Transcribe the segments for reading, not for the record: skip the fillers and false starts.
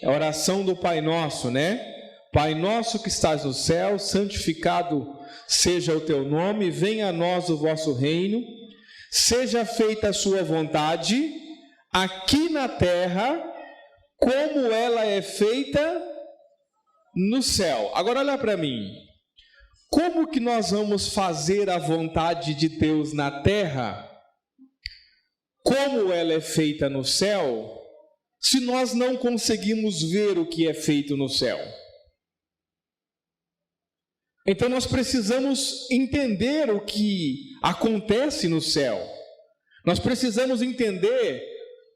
a oração do Pai Nosso, né? Pai nosso que estás no céu, santificado seja o teu nome, venha a nós o vosso reino, seja feita a sua vontade, aqui na terra, como ela é feita no céu. Agora olha para mim, como que nós vamos fazer a vontade de Deus na terra, como ela é feita no céu, se nós não conseguimos ver o que é feito no céu? Então nós precisamos entender o que acontece no céu. Nós precisamos entender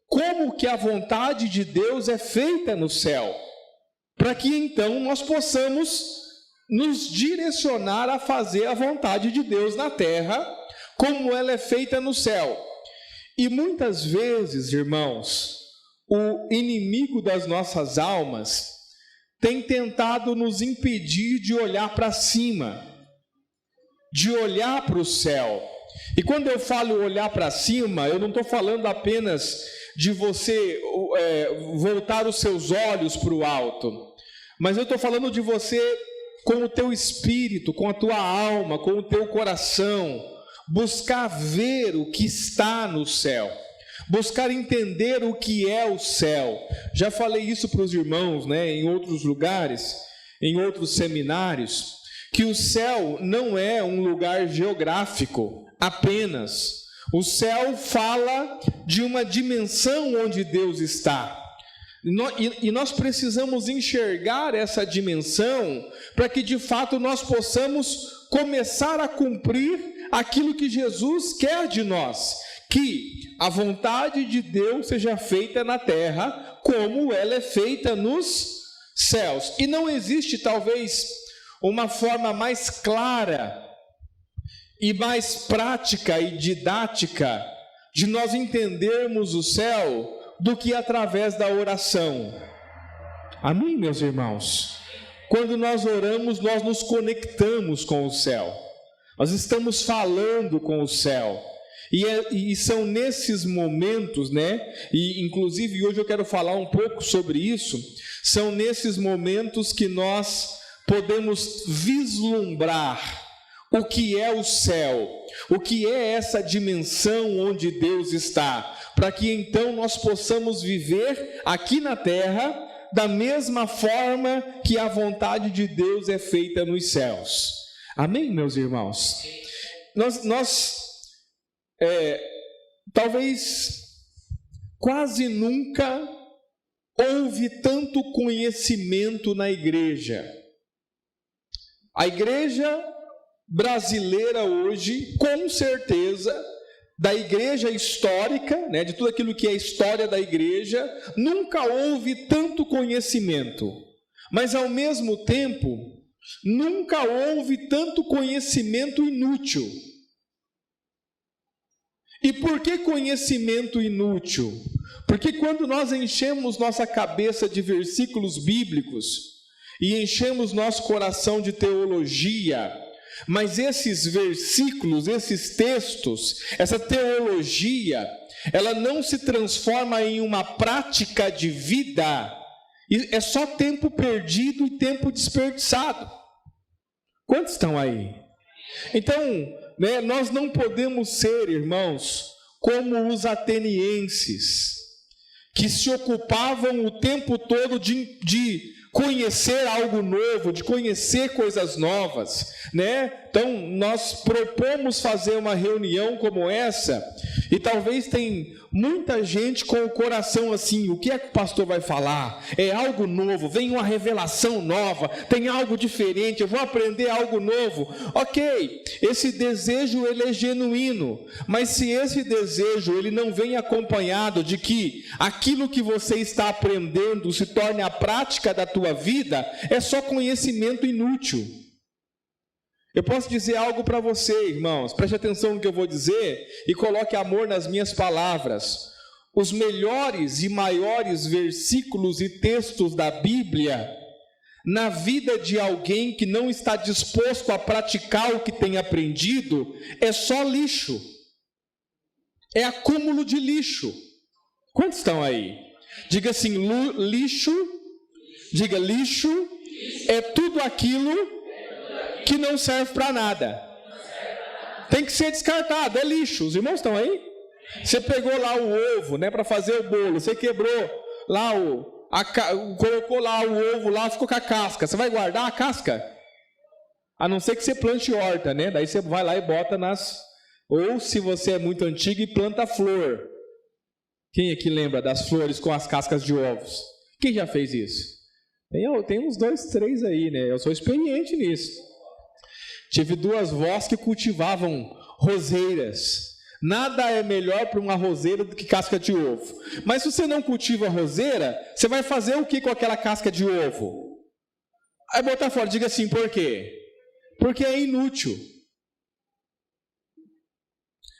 como que a vontade de Deus é feita no céu, para que então nós possamos nos direcionar a fazer a vontade de Deus na terra, como ela é feita no céu. E muitas vezes, irmãos, o inimigo das nossas almas tem tentado nos impedir de olhar para cima, de olhar para o céu. E quando eu falo olhar para cima, eu não estou falando apenas de você voltar os seus olhos para o alto, mas eu estou falando de você com o teu espírito, com a tua alma, com o teu coração, buscar ver o que está no céu, buscar entender o que é o céu. Já falei isso para os irmãos, né, em outros lugares, em outros seminários, que o céu não é um lugar geográfico apenas. O céu fala de uma dimensão onde Deus está. E nós precisamos enxergar essa dimensão para que de fato nós possamos começar a cumprir aquilo que Jesus quer de nós, que a vontade de Deus seja feita na terra como ela é feita nos céus. E não existe talvez uma forma mais clara e mais prática e didática de nós entendermos o céu do que através da oração. Amém, meus irmãos? Quando nós oramos, nós nos conectamos com o céu. Nós estamos falando com o céu. E são nesses momentos, né? E inclusive hoje eu quero falar um pouco sobre isso. São nesses momentos que nós podemos vislumbrar o que é o céu, o que é essa dimensão onde Deus está, para que então nós possamos viver aqui na terra da mesma forma que a vontade de Deus é feita nos céus. Amém, meus irmãos? Talvez quase nunca houve tanto conhecimento na igreja. A igreja brasileira hoje, com certeza, da igreja histórica, né, de tudo aquilo que é a história da igreja, nunca houve tanto conhecimento, mas ao mesmo tempo, nunca houve tanto conhecimento inútil. E por que conhecimento inútil? Porque quando nós enchemos nossa cabeça de versículos bíblicos e enchemos nosso coração de teologia, mas esses versículos, esses textos, essa teologia, ela não se transforma em uma prática de vida, é só tempo perdido e tempo desperdiçado. Quantos estão aí? Então, né, nós não podemos ser, irmãos, como os atenienses, que se ocupavam o tempo todo de conhecer algo novo, de conhecer coisas novas, né? Então, nós propomos fazer uma reunião como essa, e talvez tem muita gente com o coração assim: o que é que o pastor vai falar? É algo novo, vem uma revelação nova, tem algo diferente, eu vou aprender algo novo. Ok, esse desejo ele é genuíno, mas se esse desejo ele não vem acompanhado de que aquilo que você está aprendendo se torne a prática da tua vida, é só conhecimento inútil. Eu posso dizer algo para você, irmãos, preste atenção no que eu vou dizer e coloque amor nas minhas palavras. Os melhores e maiores versículos e textos da Bíblia, na vida de alguém que não está disposto a praticar o que tem aprendido, é só lixo, é acúmulo de lixo. Quantos estão aí? Diga assim: lixo Diga, lixo é tudo aquilo que não serve para nada. Tem que ser descartado, é lixo. Os irmãos estão aí? Você pegou lá o ovo, né, para fazer o bolo, você quebrou lá colocou lá o ovo lá, ficou com a casca. Você vai guardar a casca? A não ser que você plante horta, né? Daí você vai lá e bota ou se você é muito antigo, e planta flor. Quem aqui lembra das flores com as cascas de ovos? Quem já fez isso? Tem uns 2, 3 aí, né? Eu sou experiente nisso. Tive 2 vós que cultivavam roseiras. Nada é melhor para uma roseira do que casca de ovo. Mas se você não cultiva roseira, você vai fazer o que com aquela casca de ovo? Aí botar fora, diga assim, por quê? Porque é inútil.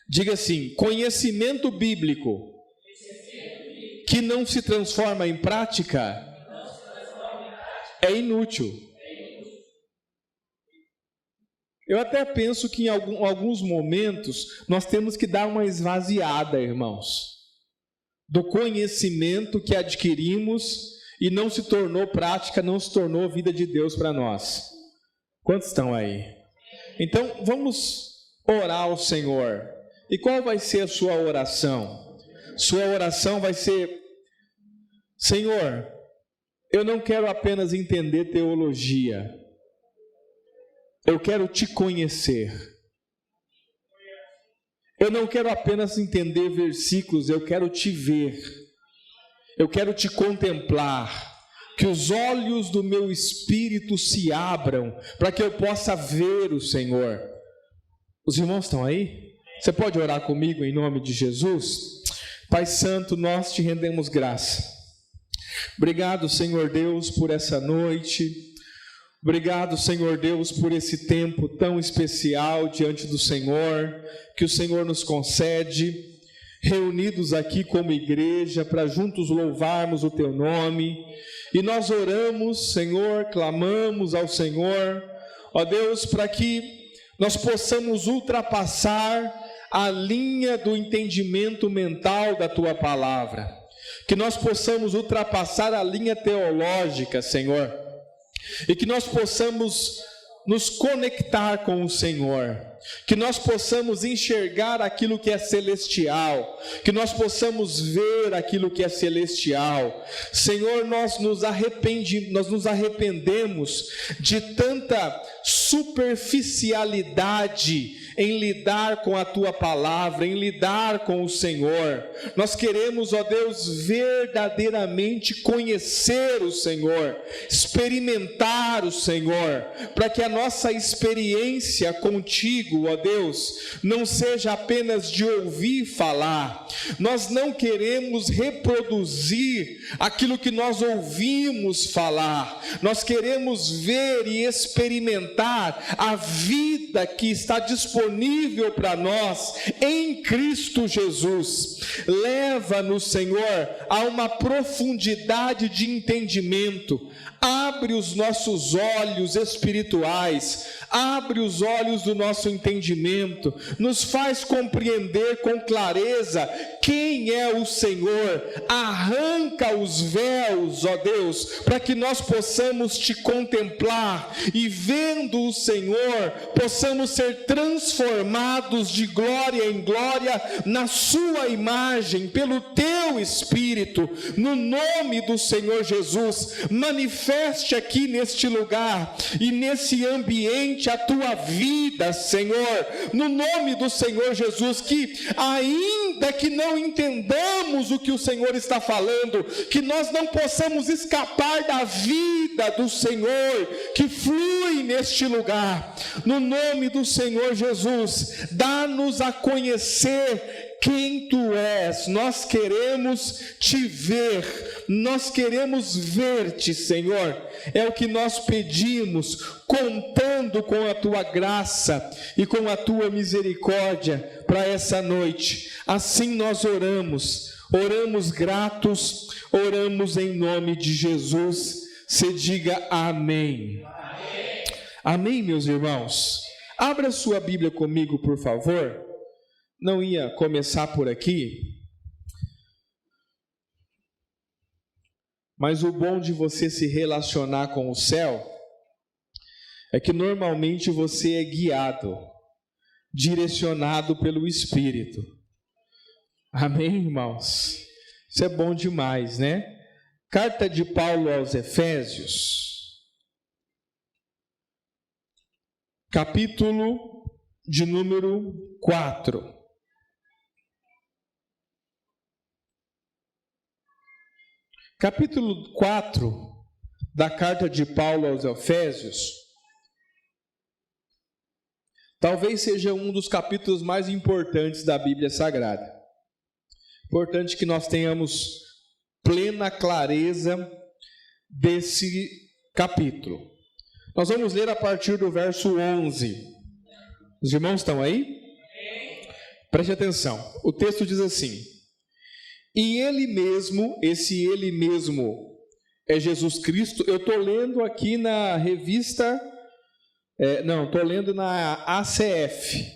Diga assim, conhecimento bíblico que não se transforma em prática é inútil. Eu até penso que em alguns momentos nós temos que dar uma esvaziada, irmãos, do conhecimento que adquirimos e não se tornou prática, não se tornou vida de Deus para nós. Quantos estão aí? Então, vamos orar ao Senhor. E qual vai ser a sua oração? Sua oração vai ser: Senhor, eu não quero apenas entender teologia, eu quero te conhecer. Eu não quero apenas entender versículos, eu quero te ver. Eu quero te contemplar. Que os olhos do meu espírito se abram, para que eu possa ver o Senhor. Os irmãos estão aí? Você pode orar comigo em nome de Jesus? Pai Santo, nós te rendemos graça. Obrigado, Senhor Deus, por essa noite. Obrigado, Senhor Deus, por esse tempo tão especial diante do Senhor, que o Senhor nos concede, reunidos aqui como igreja, para juntos louvarmos o Teu nome. E nós oramos, Senhor, clamamos ao Senhor, ó Deus, para que nós possamos ultrapassar a linha do entendimento mental da Tua palavra, que nós possamos ultrapassar a linha teológica, Senhor, e que nós possamos nos conectar com o Senhor, que nós possamos enxergar aquilo que é celestial, que nós possamos ver aquilo que é celestial. Senhor, nós nos arrependemos de tanta superficialidade em lidar com a Tua palavra, em lidar com o Senhor. Nós queremos, ó Deus, verdadeiramente conhecer o Senhor, experimentar o Senhor, para que a nossa experiência contigo, ó Deus, não seja apenas de ouvir falar. Nós não queremos reproduzir aquilo que nós ouvimos falar. Nós queremos ver e experimentar a vida que está disponível para nós em Cristo Jesus. Leva-nos, Senhor, a uma profundidade de entendimento. Abre os nossos olhos espirituais, abre os olhos do nosso entendimento, nos faz compreender com clareza quem é o Senhor. Arranca os véus, ó Deus, para que nós possamos te contemplar e, vendo o Senhor, possamos ser transformados de glória em glória na sua imagem, pelo teu Espírito. No nome do Senhor Jesus, manifeste aqui neste lugar e nesse ambiente a tua vida, Senhor, no nome do Senhor Jesus, que ainda que não entendamos o que o Senhor está falando, que nós não possamos escapar da vida do Senhor que flui neste lugar. No nome do Senhor Jesus, dá-nos a conhecer quem Tu és. Nós queremos Te ver, nós queremos ver-Te, Senhor. É o que nós pedimos, contando com a Tua graça e com a Tua misericórdia para essa noite. Assim nós oramos gratos, oramos em nome de Jesus. Se diga amém. Amém. Amém, meus irmãos. Abra sua Bíblia comigo, por favor. Não ia começar por aqui, Mas o bom de você se relacionar com o céu é que normalmente você é guiado, direcionado pelo Espírito. Amém, irmãos? Isso é bom demais, né? Carta de Paulo aos Efésios, capítulo de número 4. Capítulo 4 da carta de Paulo aos Efésios, talvez seja um dos capítulos mais importantes da Bíblia Sagrada. Importante que nós tenhamos plena clareza desse capítulo. Nós vamos ler a partir do verso 11. Os irmãos estão aí? Preste atenção. O texto diz assim: e ele mesmo, esse ele mesmo é Jesus Cristo. Eu estou lendo aqui na revista, estou lendo na ACF.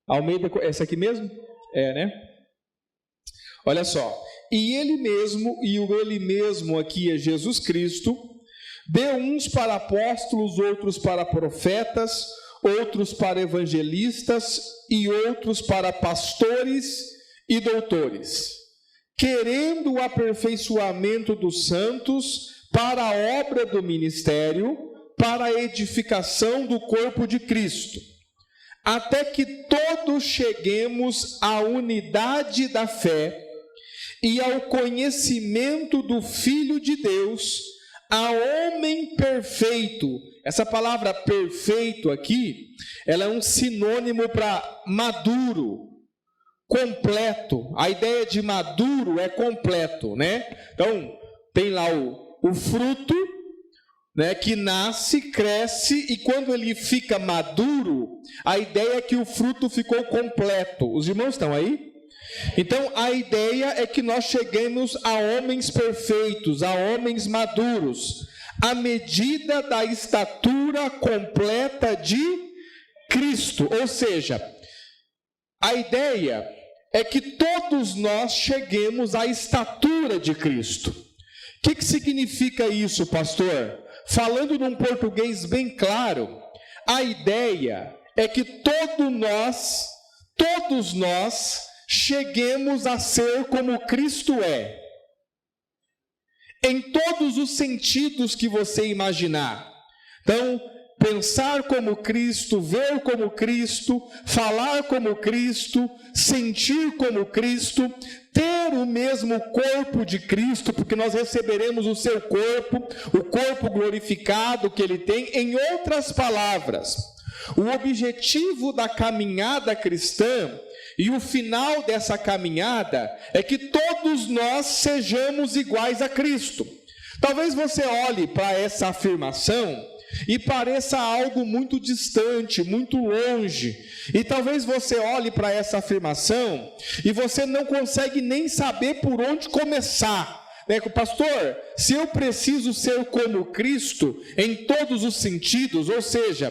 Almeida, essa aqui mesmo? Né? Olha só. E ele mesmo, e o ele mesmo aqui é Jesus Cristo, deu uns para apóstolos, outros para profetas, outros para evangelistas e outros para pastores e doutores, querendo o aperfeiçoamento dos santos para a obra do ministério, para a edificação do corpo de Cristo, até que todos cheguemos à unidade da fé e ao conhecimento do Filho de Deus, a homem perfeito. Essa palavra perfeito aqui, ela é um sinônimo para maduro, completo. A ideia de maduro é completo, né? Então, tem lá o fruto, né, que nasce, cresce, e quando ele fica maduro, a ideia é que o fruto ficou completo. Os irmãos estão aí? Então, a ideia é que nós cheguemos a homens perfeitos, a homens maduros, à medida da estatura completa de Cristo. Ou seja, a ideia é que todos nós cheguemos à estatura de Cristo. O que significa isso, pastor? Falando num português bem claro, a ideia é que todos nós cheguemos a ser como Cristo é, em todos os sentidos que você imaginar. Então, pensar como Cristo, ver como Cristo, falar como Cristo, sentir como Cristo, ter o mesmo corpo de Cristo, porque nós receberemos o seu corpo, o corpo glorificado que ele tem. Em outras palavras, o objetivo da caminhada cristã e o final dessa caminhada é que todos nós sejamos iguais a Cristo. Talvez você olhe para essa afirmação e pareça algo muito distante, muito longe. E talvez você olhe para essa afirmação e você não consegue nem saber por onde começar. Pastor, se eu preciso ser como Cristo em todos os sentidos, ou seja,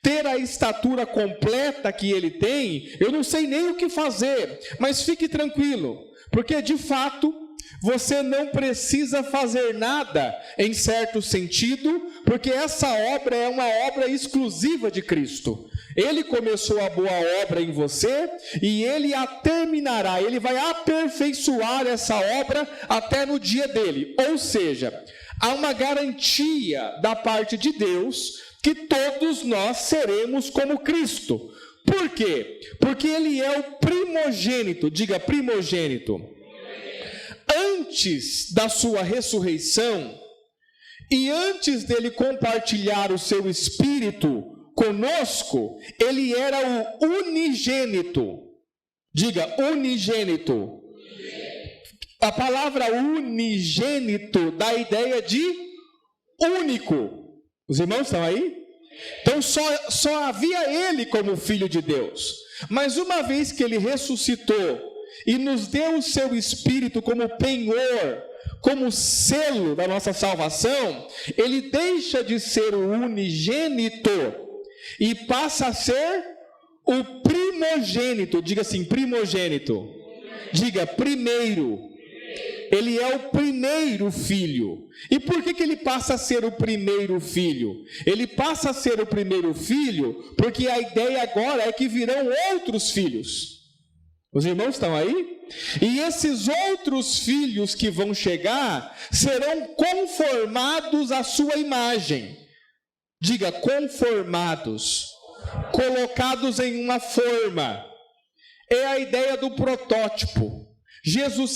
ter a estatura completa que ele tem, eu não sei nem o que fazer, mas fique tranquilo, porque de fato você não precisa fazer nada em certo sentido, porque essa obra é uma obra exclusiva de Cristo. Ele começou a boa obra em você e ele a terminará, ele vai aperfeiçoar essa obra até no dia dele. Ou seja, há uma garantia da parte de Deus que todos nós seremos como Cristo. Por quê? Porque ele é o primogênito, diga primogênito. Antes da sua ressurreição e antes dele compartilhar o seu espírito conosco, ele era o unigênito. Diga unigênito. A palavra unigênito dá a ideia de único. Os irmãos estão aí? Então só havia ele como Filho de Deus. Mas uma vez que ele ressuscitou e nos deu o seu Espírito como penhor, como selo da nossa salvação, ele deixa de ser o unigênito e passa a ser o primogênito. Diga assim, primogênito. Diga primeiro. ele é o primeiro filho. E por que ele passa a ser o primeiro filho? Ele passa a ser o primeiro filho porque a ideia agora é que virão outros filhos. Os irmãos estão aí? E esses outros filhos que vão chegar serão conformados à sua imagem. Diga, conformados, colocados em uma forma. É a ideia do protótipo. Jesus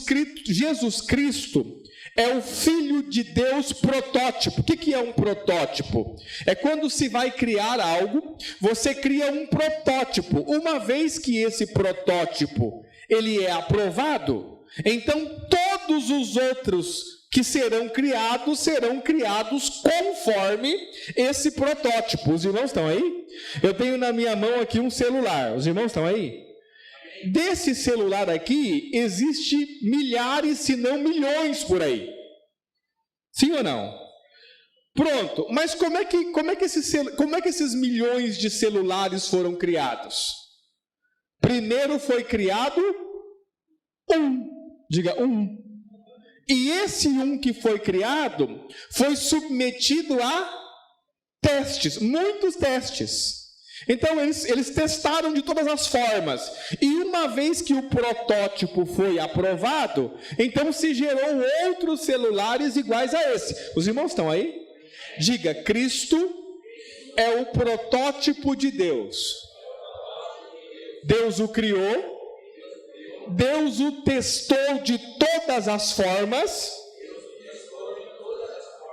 Cristo é o Filho de Deus protótipo. O que é um protótipo? É quando se vai criar algo, você cria um protótipo. Uma vez que esse protótipo ele é aprovado, então todos os outros que serão criados conforme esse protótipo. Os irmãos estão aí? Eu tenho na minha mão aqui um celular. Os irmãos estão aí? Desse celular aqui, existe milhares, se não milhões por aí. Sim ou não? Pronto, mas como é que esses milhões de celulares foram criados? Primeiro foi criado um. Diga, um. E esse um que foi criado, foi submetido a testes, muitos testes. Então eles testaram de todas as formas, e uma vez que o protótipo foi aprovado, então se gerou outros celulares iguais a esse. Os irmãos estão aí? Diga, Cristo é o protótipo de Deus. Deus o criou, Deus o testou de todas as formas,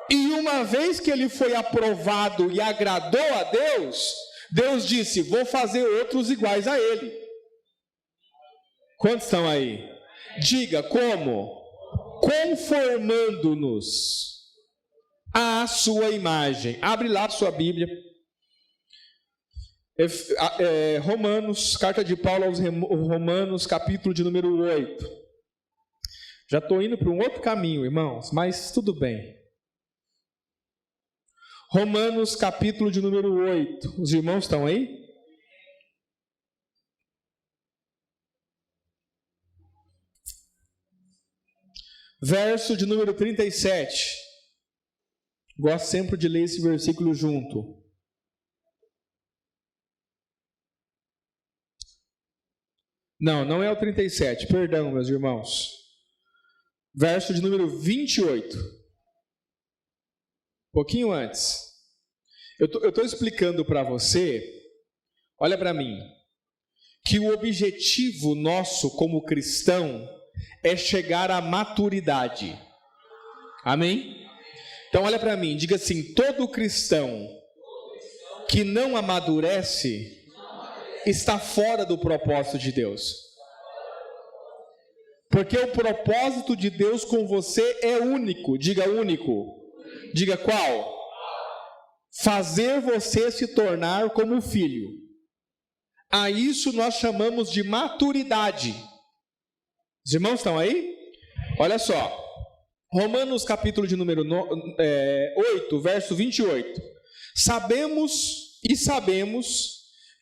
e uma vez que ele foi aprovado e agradou a Deus, Deus disse, vou fazer outros iguais a ele. Quantos estão aí? Diga, como? Conformando-nos à sua imagem. Abre lá a sua Bíblia. Romanos, carta de Paulo aos Romanos, capítulo de número 8. Já estou indo para um outro caminho, irmãos, mas tudo bem. Romanos, capítulo de número 8. Os irmãos estão aí? Verso de número 37. Gosto sempre de ler esse versículo junto. Não é o 37, perdão, meus irmãos. Verso de número 28. Pouquinho antes. Eu estou explicando para você, olha para mim, que o objetivo nosso como cristão é chegar à maturidade. Amém? Então olha para mim, diga assim, todo cristão que não amadurece está fora do propósito de Deus. Porque o propósito de Deus com você é único. Diga único. Diga qual? Fazer você se tornar como filho. A isso nós chamamos de maturidade. Os irmãos estão aí? Olha só. Romanos capítulo de número 8, verso 28. Sabemos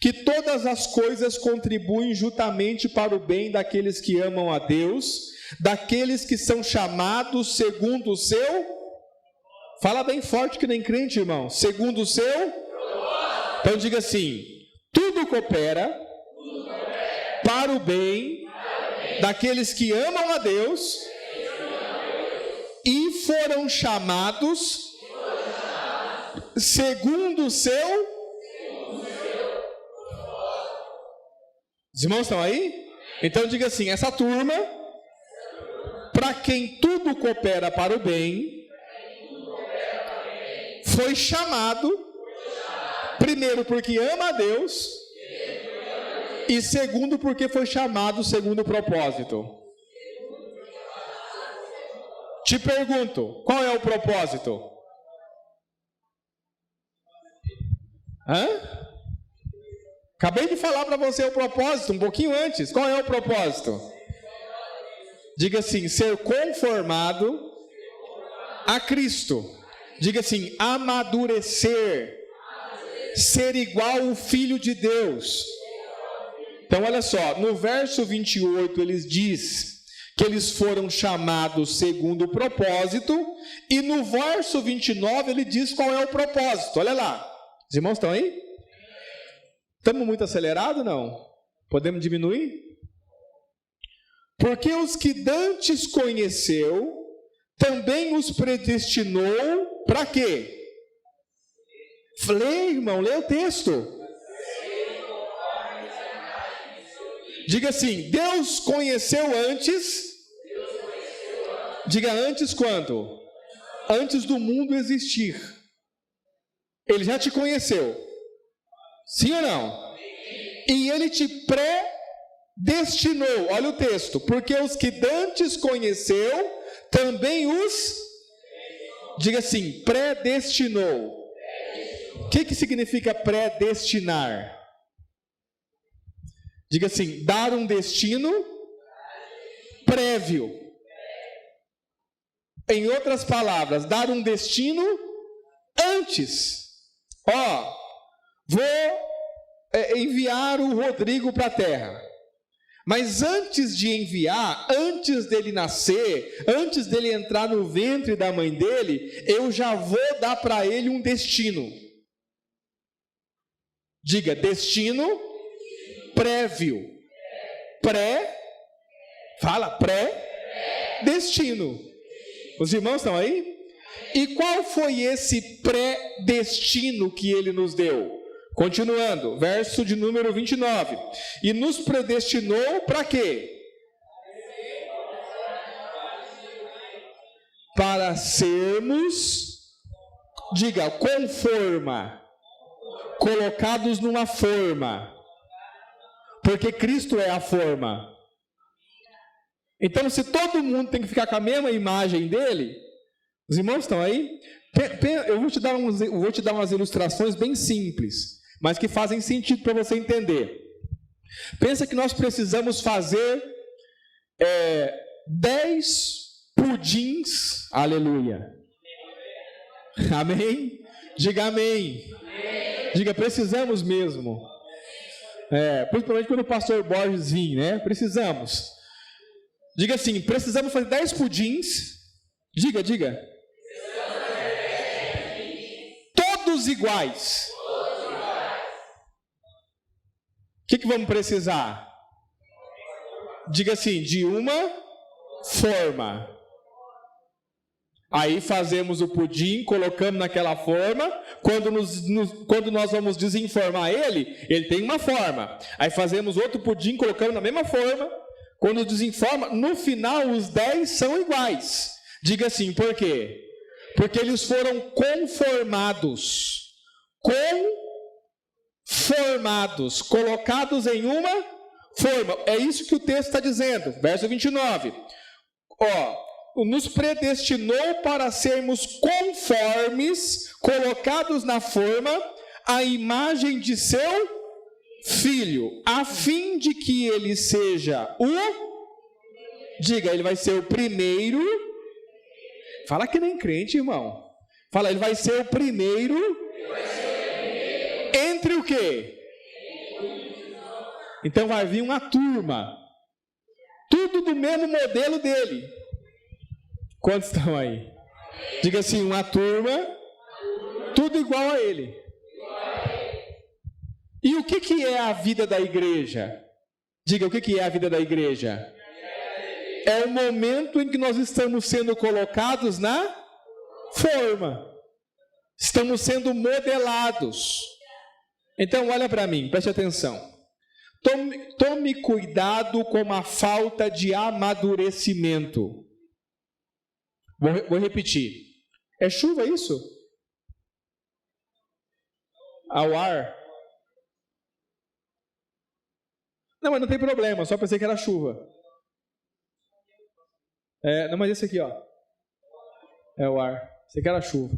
que todas as coisas contribuem juntamente para o bem daqueles que amam a Deus, daqueles que são chamados segundo o seu... Fala bem forte que nem crente, irmão. Segundo o seu... Então diga assim, tudo coopera para o bem daqueles que amam a Deus e foram chamados segundo o seu... Os irmãos estão aí? Então diga assim, essa turma, para quem tudo coopera para o bem, foi chamado, primeiro porque ama a Deus, e segundo porque foi chamado segundo o propósito. Te pergunto, qual é o propósito? Acabei de falar para você o propósito, um pouquinho antes. Qual é o propósito? Diga assim, ser conformado a Cristo. Diga assim, amadurecer. Ser igual ao Filho de Deus. Então olha só, no verso 28 eles diz que eles foram chamados segundo o propósito, e no verso 29 ele diz qual é o propósito. Olha lá. Os irmãos estão aí? Estamos muito acelerados, não? Podemos diminuir? Porque os que dantes conheceu, também os predestinou para quê? Lê, irmão, lê o texto. Diga assim, Deus conheceu antes. Diga antes quando? Antes do mundo existir. Ele já te conheceu. Sim ou não? E ele te predestinou. Olha o texto. Porque os que dantes conheceu, também os... Diga assim, predestinou. O que significa predestinar? Diga assim, dar um destino prévio. Em outras palavras, dar um destino antes. Vou enviar o Rodrigo para a terra. Mas antes de enviar, antes dele nascer, antes dele entrar no ventre da mãe dele, eu já vou dar para ele um destino. Diga, destino prévio. Destino. Os irmãos estão aí? E qual foi esse pré-destino que ele nos deu? Continuando, verso de número 29. E nos predestinou para quê? Para sermos, diga, conforma, colocados numa forma. Porque Cristo é a forma. Então, se todo mundo tem que ficar com a mesma imagem dele, os irmãos estão aí? Eu vou te dar umas ilustrações bem simples, mas que fazem sentido para você entender. Pensa que nós precisamos fazer 10 pudins, aleluia. Amém? Diga amém. Diga, precisamos mesmo. Principalmente quando o pastor Borges vir, né? Precisamos. Diga assim, precisamos fazer 10 pudins. Diga. Todos iguais. O que vamos precisar? Diga assim, de uma forma. Aí fazemos o pudim, colocamos naquela forma. Quando nós vamos desenformar ele tem uma forma. Aí fazemos outro pudim, colocamos na mesma forma. Quando desenforma, no final os 10 são iguais. Diga assim, por quê? Porque eles foram conformados. Colocados em uma forma. É isso que o texto está dizendo. Verso 29. Nos predestinou para sermos conformes, colocados na forma, à imagem de seu Filho, a fim de que ele seja ele vai ser o primeiro. Fala que nem crente, irmão. Fala, ele vai ser o primeiro. Entre o quê? Então vai vir uma turma. Tudo do mesmo modelo dele. Quantos estão aí? Diga assim, uma turma, tudo igual a ele. E o que é a vida da igreja? Diga, o que é a vida da igreja? É o momento em que nós estamos sendo colocados na forma. Estamos sendo modelados. Então, olha para mim, preste atenção. Tome cuidado com a falta de amadurecimento. Vou repetir. É chuva isso? Ao ar? Não, mas não tem problema, só pensei que era chuva. Não, mas esse aqui, ó. É o ar. Esse aqui era chuva.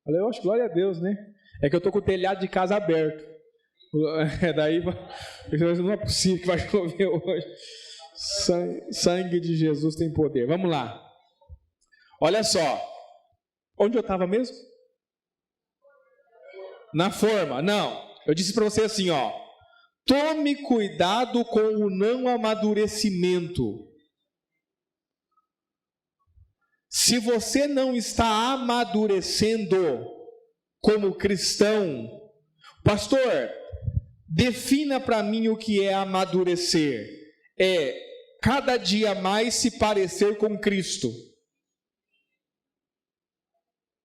Falei, oxe, glória a Deus, né? É que eu tô com o telhado de casa aberto. Daí, não é possível que vai chover hoje. Sangue de Jesus tem poder. Vamos lá. Olha só. Onde eu estava mesmo? Na forma. Não. Eu disse para você assim, ó. Tome cuidado com o não amadurecimento. Se você não está amadurecendo como cristão, pastor, defina para mim o que é amadurecer. É cada dia mais se parecer com Cristo.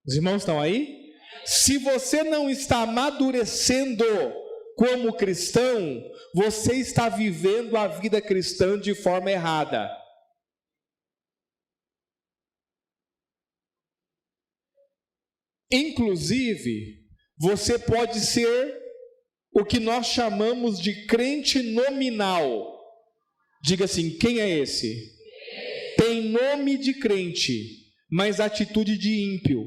Os irmãos estão aí? Se você não está amadurecendo como cristão, você está vivendo a vida cristã de forma errada. Inclusive, você pode ser o que nós chamamos de crente nominal. Diga assim, quem é esse? Tem nome de crente, mas atitude de ímpio.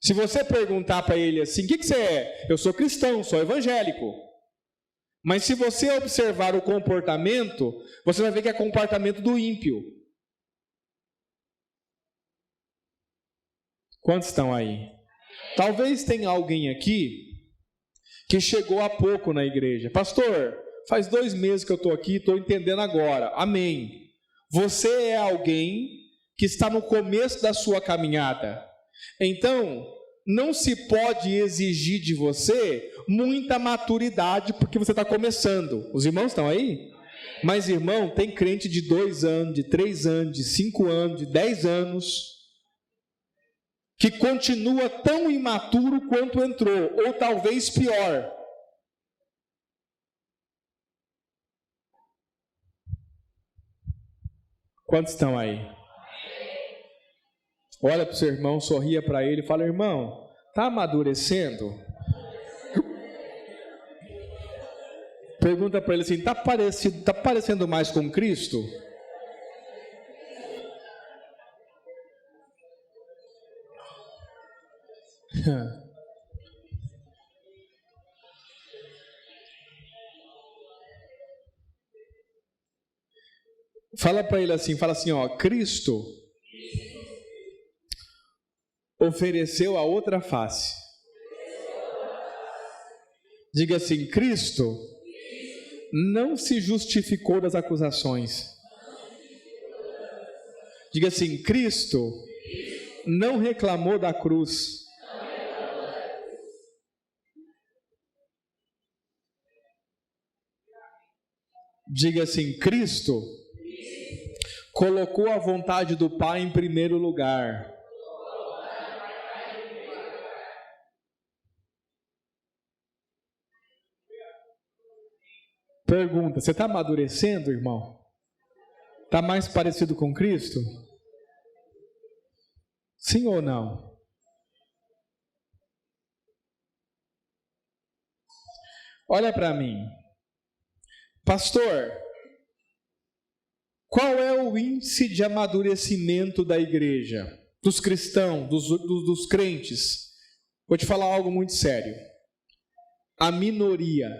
Se você perguntar para ele assim, o que você é? Eu sou cristão, sou evangélico. Mas se você observar o comportamento, você vai ver que é comportamento do ímpio. Quantos estão aí? Talvez tenha alguém aqui que chegou há pouco na igreja. Pastor, faz 2 meses que eu estou aqui, estou entendendo agora. Amém. Você é alguém que está no começo da sua caminhada. Então, não se pode exigir de você muita maturidade porque você está começando. Os irmãos estão aí? Mas, irmão, tem crente de 2 anos, de 3 anos, de 5 anos, de 10 anos, que continua tão imaturo quanto entrou, ou talvez pior. Quantos estão aí? Olha para o seu irmão, sorria para ele e fala, irmão, está amadurecendo? Pergunta para ele assim, está parecendo mais com Cristo? Fala para ele assim, fala assim, ó, Cristo ofereceu a outra face. Diga assim, Cristo não se justificou das acusações. Diga assim, Cristo não reclamou da cruz. Diga assim, Cristo colocou a vontade do Pai em primeiro lugar. Pergunta, você está amadurecendo, irmão? Está mais parecido com Cristo? Sim ou não? Olha para mim. Pastor, qual é o índice de amadurecimento da igreja? Dos cristãos, dos crentes? Vou te falar algo muito sério. A minoria.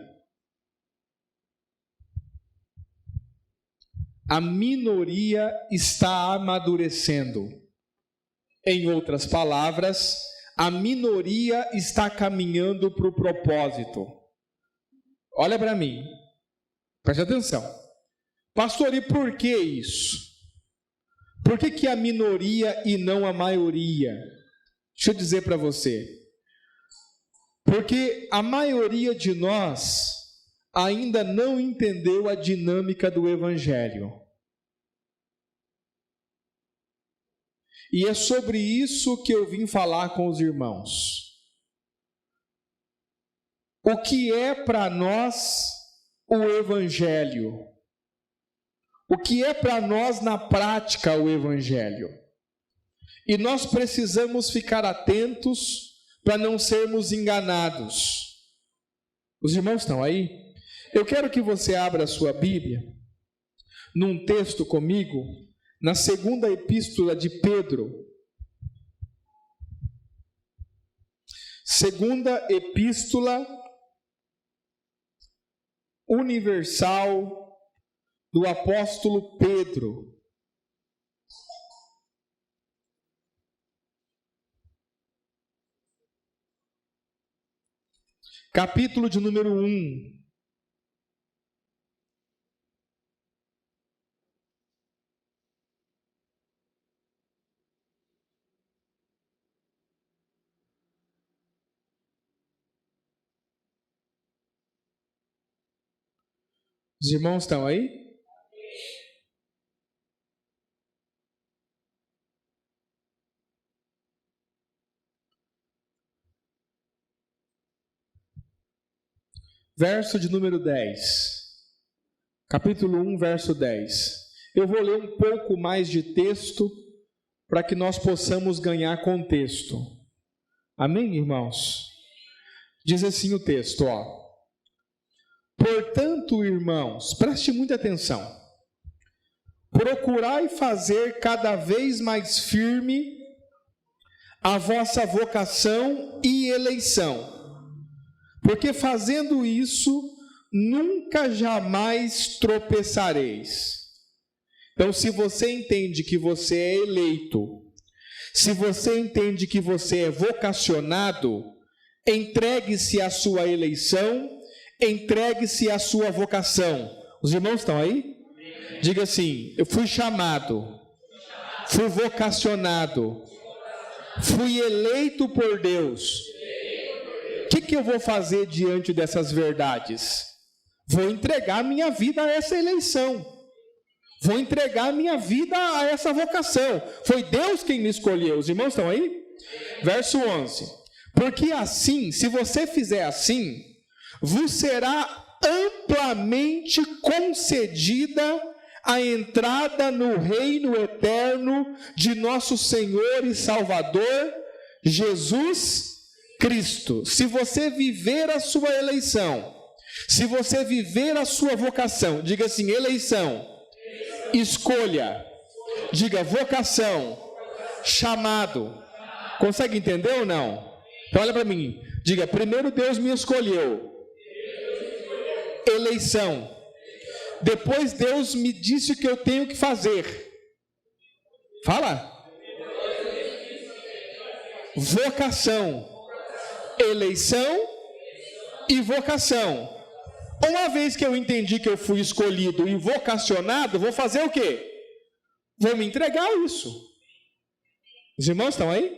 A minoria está amadurecendo. Em outras palavras, a minoria está caminhando para o propósito. Olha para mim. Preste atenção. Pastor, e por que isso? Por que a minoria e não a maioria? Deixa eu dizer para você. Porque a maioria de nós ainda não entendeu a dinâmica do Evangelho. E é sobre isso que eu vim falar com os irmãos. O que é para nós o Evangelho? O que é para nós na prática o Evangelho? E nós precisamos ficar atentos para não sermos enganados. Os irmãos estão aí? Eu quero que você abra a sua Bíblia num texto comigo, na 2ª epístola de Pedro. 2ª epístola universal do apóstolo Pedro. Capítulo de número 1. Os irmãos estão aí? Verso de número 10. Capítulo 1, verso 10. Eu vou ler um pouco mais de texto para que nós possamos ganhar contexto. Amém, irmãos? Diz assim o texto, ó. Portanto, irmãos, preste muita atenção. Procurai fazer cada vez mais firme a vossa vocação e eleição, porque fazendo isso, nunca jamais tropeçareis. Então, se você entende que você é eleito, se você entende que você é vocacionado, entregue-se à sua eleição, entregue-se à sua vocação. Os irmãos estão aí? Diga assim: eu fui chamado, fui vocacionado, fui eleito por Deus. O que eu vou fazer diante dessas verdades? Vou entregar minha vida a essa eleição. Vou entregar minha vida a essa vocação. Foi Deus quem me escolheu. Os irmãos estão aí? Verso 11. Porque assim, se você fizer assim, vos será amplamente concedida a entrada no reino eterno de nosso Senhor e Salvador, Jesus Cristo. Se você viver a sua eleição, se você viver a sua vocação, diga assim: eleição, escolha, diga vocação, chamado. Consegue entender ou não? Então olha para mim, diga: primeiro Deus me escolheu, eleição. Depois Deus me disse o que eu tenho que fazer. Fala. Vocação, eleição e vocação. Uma vez que eu entendi que eu fui escolhido e vocacionado, vou fazer o quê? Vou me entregar a isso. Os irmãos estão aí?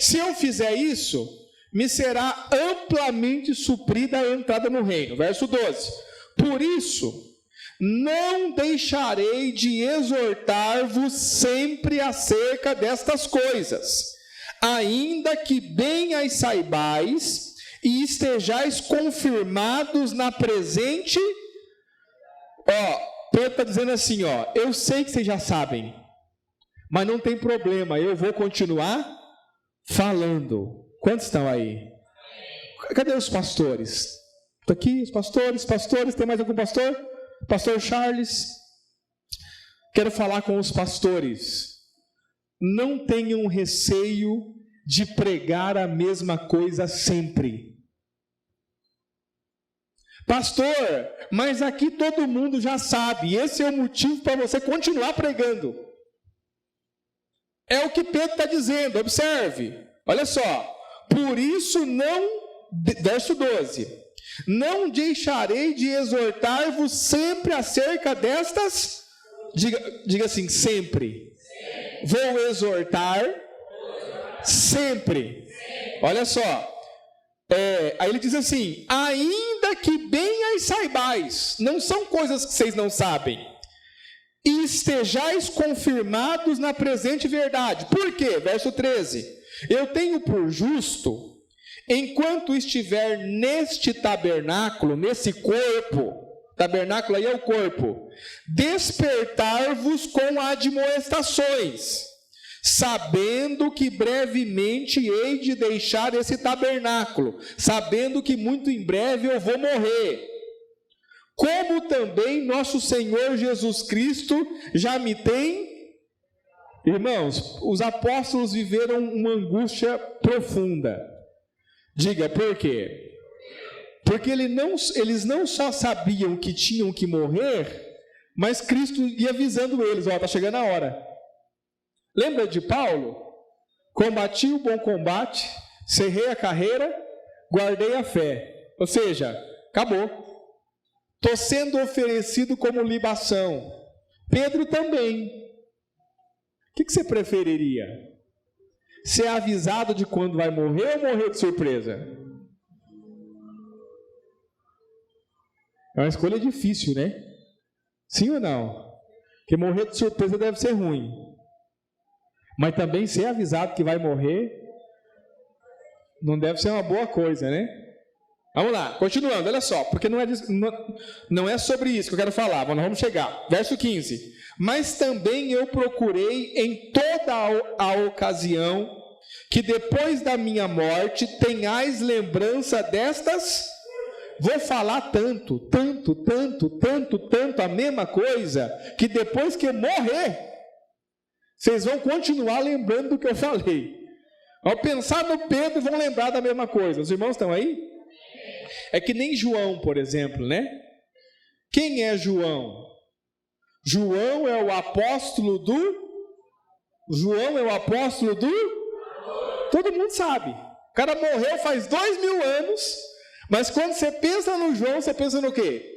Se eu fizer isso, me será amplamente suprida a entrada no reino. Verso 12. Por isso, não deixarei de exortar-vos sempre acerca destas coisas, ainda que bem as saibais e estejais confirmados na presente. Pedro está dizendo assim, eu sei que vocês já sabem, mas não tem problema, eu vou continuar falando. Quantos estão aí? Cadê os pastores? Estou aqui, os pastores, tem mais algum pastor? Pastor Charles? Quero falar com os pastores. Não tenham receio de pregar a mesma coisa sempre. Pastor, mas aqui todo mundo já sabe, esse é o motivo para você continuar pregando. É o que Pedro está dizendo, observe, olha só. Por isso não, verso 12, não deixarei de exortar-vos sempre acerca destas, diga assim, sempre. Vou exortar sempre. Olha só. Aí ele diz assim, ainda que bem as saibais, não são coisas que vocês não sabem, e estejais confirmados na presente verdade. Por quê? Verso 13. Eu tenho por justo, enquanto estiver neste tabernáculo, nesse corpo, tabernáculo aí é o corpo, despertar-vos com admoestações, sabendo que brevemente hei de deixar esse tabernáculo, sabendo que muito em breve eu vou morrer, como também nosso Senhor Jesus Cristo já me tem. Irmãos, os apóstolos viveram uma angústia profunda. Diga, por quê? Porque eles não só sabiam que tinham que morrer, mas Cristo ia avisando eles, está chegando a hora. Lembra de Paulo? Combati o bom combate, cerrei a carreira, guardei a fé. Ou seja, acabou. Estou sendo oferecido como libação. Pedro também. O que você preferiria? Ser avisado de quando vai morrer ou morrer de surpresa? É uma escolha difícil, né? Sim ou não? Porque morrer de surpresa deve ser ruim. Mas também ser avisado que vai morrer não deve ser uma boa coisa, né? Vamos lá, continuando, olha só, porque não é sobre isso que eu quero falar, mas nós vamos chegar. Verso 15. Mas também eu procurei em toda a ocasião que depois da minha morte tenhais lembrança destas. Vou falar tanto a mesma coisa, que depois que eu morrer, vocês vão continuar lembrando do que eu falei. Ao pensar no Pedro, vão lembrar da mesma coisa. Os irmãos estão aí? É que nem João, por exemplo, né? Quem é João? João é o apóstolo do... Todo mundo sabe. O cara morreu faz 2000 anos, mas quando você pensa no João, você pensa no quê?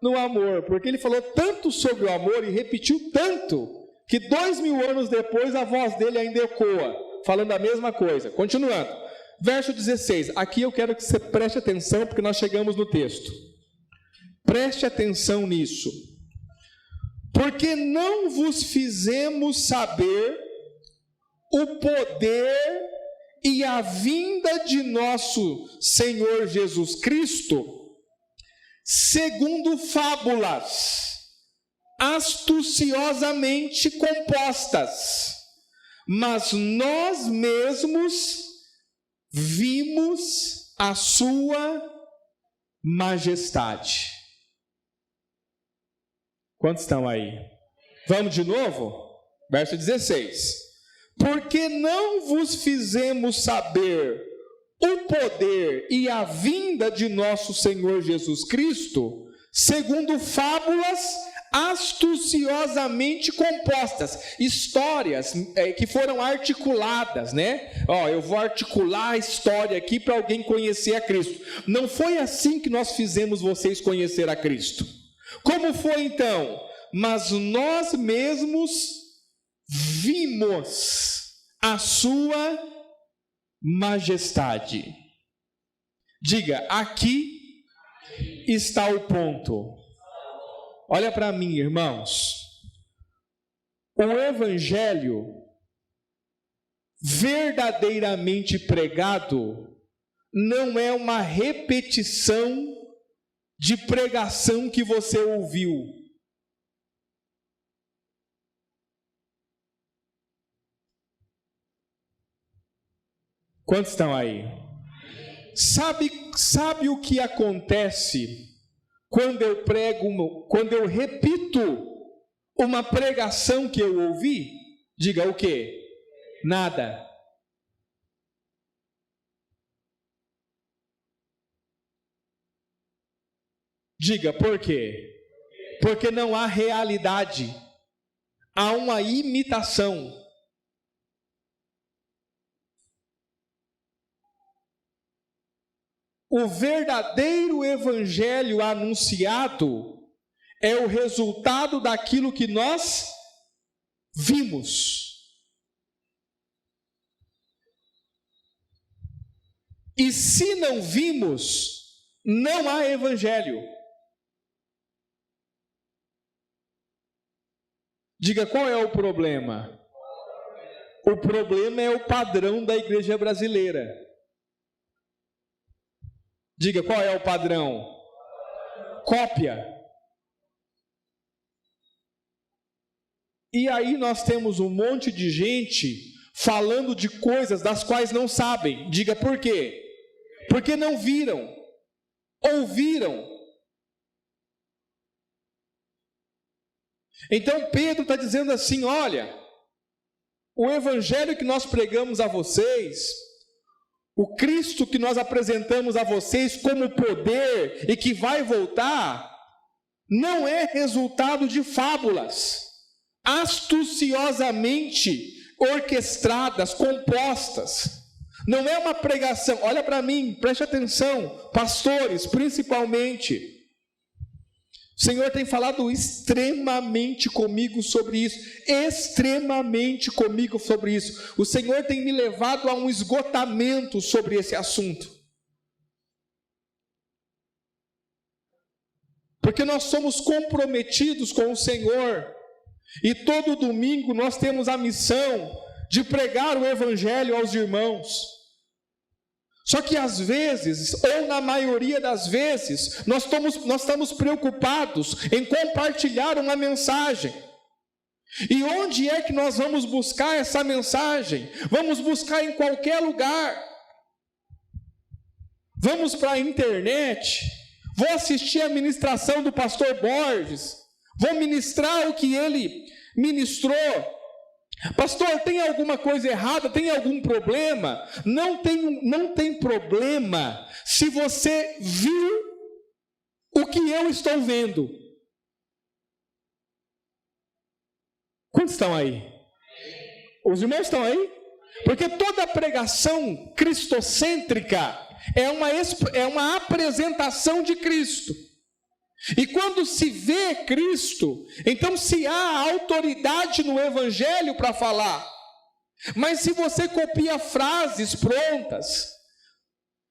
No amor, porque ele falou tanto sobre o amor e repetiu tanto, que 2000 anos depois a voz dele ainda ecoa, falando a mesma coisa. Continuando. Verso 16, aqui eu quero que você preste atenção, porque nós chegamos no texto. Preste atenção nisso. Porque não vos fizemos saber o poder e a vinda de nosso Senhor Jesus Cristo, segundo fábulas, astuciosamente compostas, mas nós mesmos vimos a sua majestade. Quantos estão aí? Vamos de novo? Verso 16. Porque não vos fizemos saber o poder e a vinda de nosso Senhor Jesus Cristo, segundo fábulas astuciosamente compostas, histórias que foram articuladas, né? Eu vou articular a história aqui para alguém conhecer a Cristo. Não foi assim que nós fizemos vocês conhecer a Cristo. Como foi então? Mas nós mesmos vimos a sua majestade. Diga, aqui está o ponto. Olha para mim, irmãos. O evangelho verdadeiramente pregado não é uma repetição de pregação que você ouviu. Quantos estão aí? Sabe o que acontece quando eu repito uma pregação que eu ouvi? Diga o quê? Nada. Diga por quê? Porque não há realidade, há uma imitação. O verdadeiro evangelho anunciado é o resultado daquilo que nós vimos. E se não vimos, não há evangelho. Diga, qual é o problema? O problema é o padrão da igreja brasileira. Diga, qual é o padrão? Cópia. E aí nós temos um monte de gente falando de coisas das quais não sabem. Diga, por quê? Porque não viram, ouviram. Então Pedro está dizendo assim, olha, o evangelho que nós pregamos a vocês, o Cristo que nós apresentamos a vocês como poder e que vai voltar, não é resultado de fábulas astuciosamente orquestradas, compostas. Não é uma pregação. Olha para mim, preste atenção, pastores principalmente. O Senhor tem falado extremamente comigo sobre isso, extremamente comigo sobre isso. O Senhor tem me levado a um esgotamento sobre esse assunto. porque nós somos comprometidos com o Senhor, e todo domingo nós temos a missão de pregar o Evangelho aos irmãos. Só que às vezes, ou na maioria das vezes, nós estamos preocupados em compartilhar uma mensagem. E onde é que nós vamos buscar essa mensagem? Vamos buscar em qualquer lugar. Vamos para a internet, vou assistir a ministração do pastor Borges, vou ministrar o que ele ministrou. Pastor, tem alguma coisa errada? Tem algum problema? Não tem problema se você viu o que eu estou vendo. Quantos estão aí? Os irmãos estão aí? Porque toda pregação cristocêntrica é uma apresentação de Cristo. E quando se vê Cristo, então se há autoridade no Evangelho para falar. Mas se você copia frases prontas,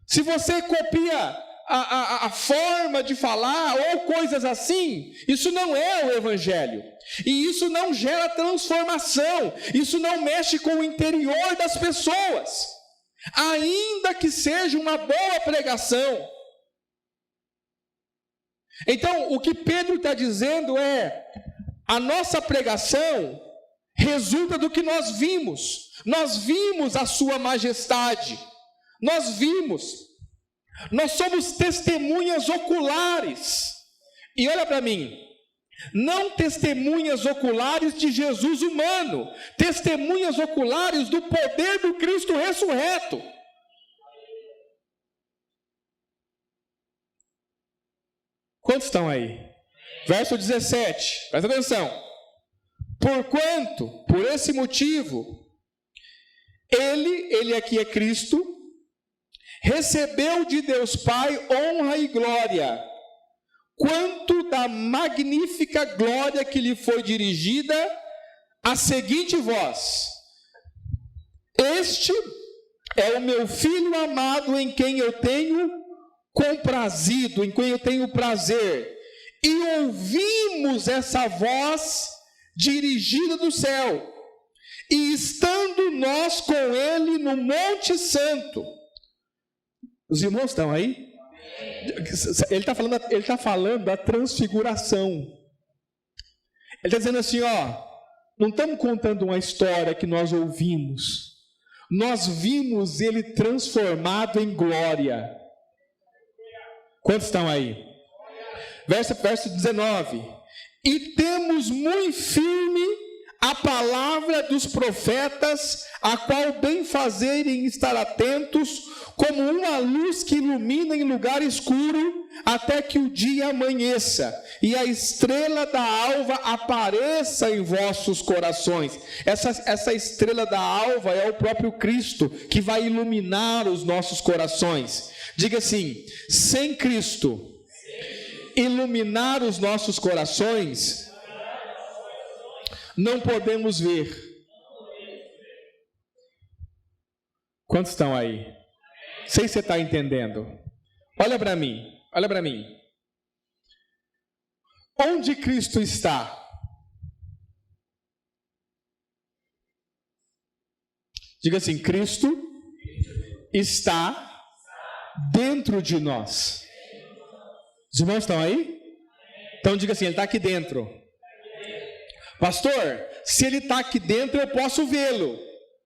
se você copia a forma de falar ou coisas assim, isso não é o Evangelho. E isso não gera transformação, isso não mexe com o interior das pessoas, ainda que seja uma boa pregação. Então, o que Pedro está dizendo é: a nossa pregação resulta do que nós vimos. Nós vimos a sua majestade. Nós somos testemunhas oculares. E olha para mim, não testemunhas oculares de Jesus humano, testemunhas oculares do poder do Cristo ressurreto. Quantos estão aí? Verso 17, presta atenção. Porquanto, por esse motivo, ele aqui é Cristo, recebeu de Deus Pai honra e glória, quanto da magnífica glória que lhe foi dirigida, a seguinte voz: este é o meu Filho amado, em quem eu tenho comprazido, em quem eu tenho prazer. E ouvimos essa voz dirigida do céu, e estando nós com ele no Monte Santo. Os irmãos estão aí? Ele está falando da transfiguração. Ele está dizendo assim, não estamos contando uma história que nós ouvimos, nós vimos ele transformado em glória. Quantos estão aí? Verso 19. E temos muito firme a palavra dos profetas, a qual bem fazerem estar atentos, como uma luz que ilumina em lugar escuro, até que o dia amanheça, e a estrela da alva apareça em vossos corações. Essa estrela da alva é o próprio Cristo, que vai iluminar os nossos corações. Diga assim: sem Cristo iluminar os nossos corações, não podemos ver. Quantos estão aí? Sei se você está entendendo. Olha para mim, olha para mim. Onde Cristo está? Diga assim: Cristo está dentro de nós. Os irmãos estão aí? Então diga assim: ele está aqui dentro. Pastor, se ele está aqui dentro, eu posso vê-lo.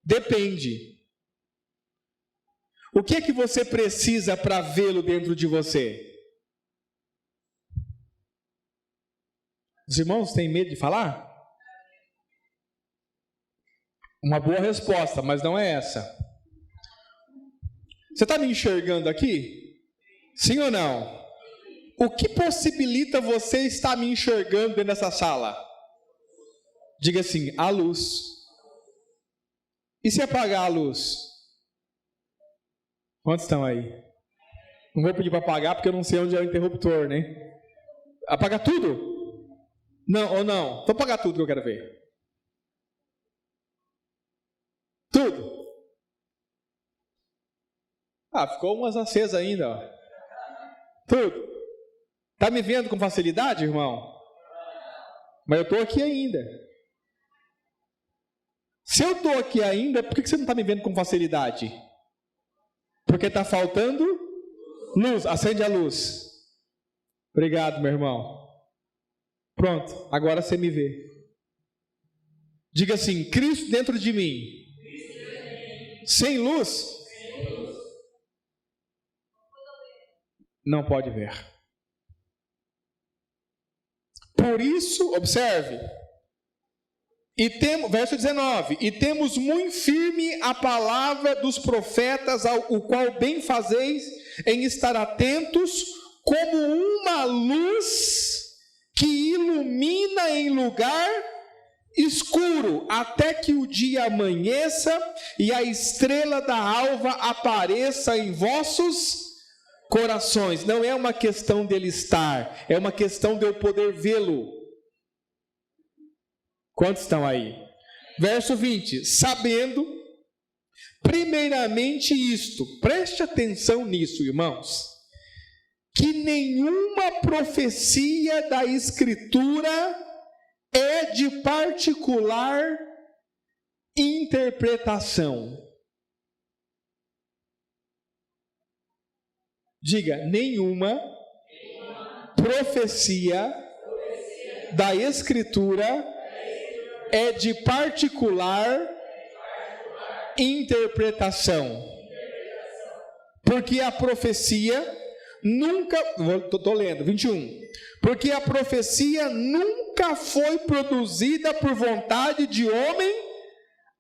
Depende. O que é que você precisa para vê-lo dentro de você? Os irmãos têm medo de falar? Uma boa resposta, mas não é essa. Você está me enxergando aqui? Sim ou não? O que possibilita você estar me enxergando dentro dessa sala? Diga assim: a luz. E se apagar a luz? Quantos estão aí? Não vou pedir para apagar porque eu não sei onde é o interruptor, né? Apagar tudo? Não, ou não? Vou apagar tudo que eu quero ver. Tudo. Ficou umas acesas ainda, ó. Tudo. Está me vendo com facilidade, irmão? Mas eu estou aqui ainda. Se eu estou aqui ainda, por que você não está me vendo com facilidade? Porque está faltando luz. Acende a luz. Obrigado, meu irmão. Pronto, agora você me vê. Diga assim: Cristo dentro de mim. Sem luz? Não pode ver. Por isso, observe. Verso 19: e temos muito firme a palavra dos profetas, o qual bem fazeis em estar atentos, como uma luz que ilumina em lugar escuro, até que o dia amanheça e a estrela da alva apareça em vossos corações. Não é uma questão dele estar, é uma questão de eu poder vê-lo. Quantos estão aí? Verso 20: sabendo primeiramente isto, preste atenção nisso, irmãos, que nenhuma profecia da Escritura é de particular interpretação. Diga: nenhuma profecia da Escritura é de particular interpretação. Porque a profecia nunca, estou lendo, 21. Porque a profecia nunca foi produzida por vontade de homem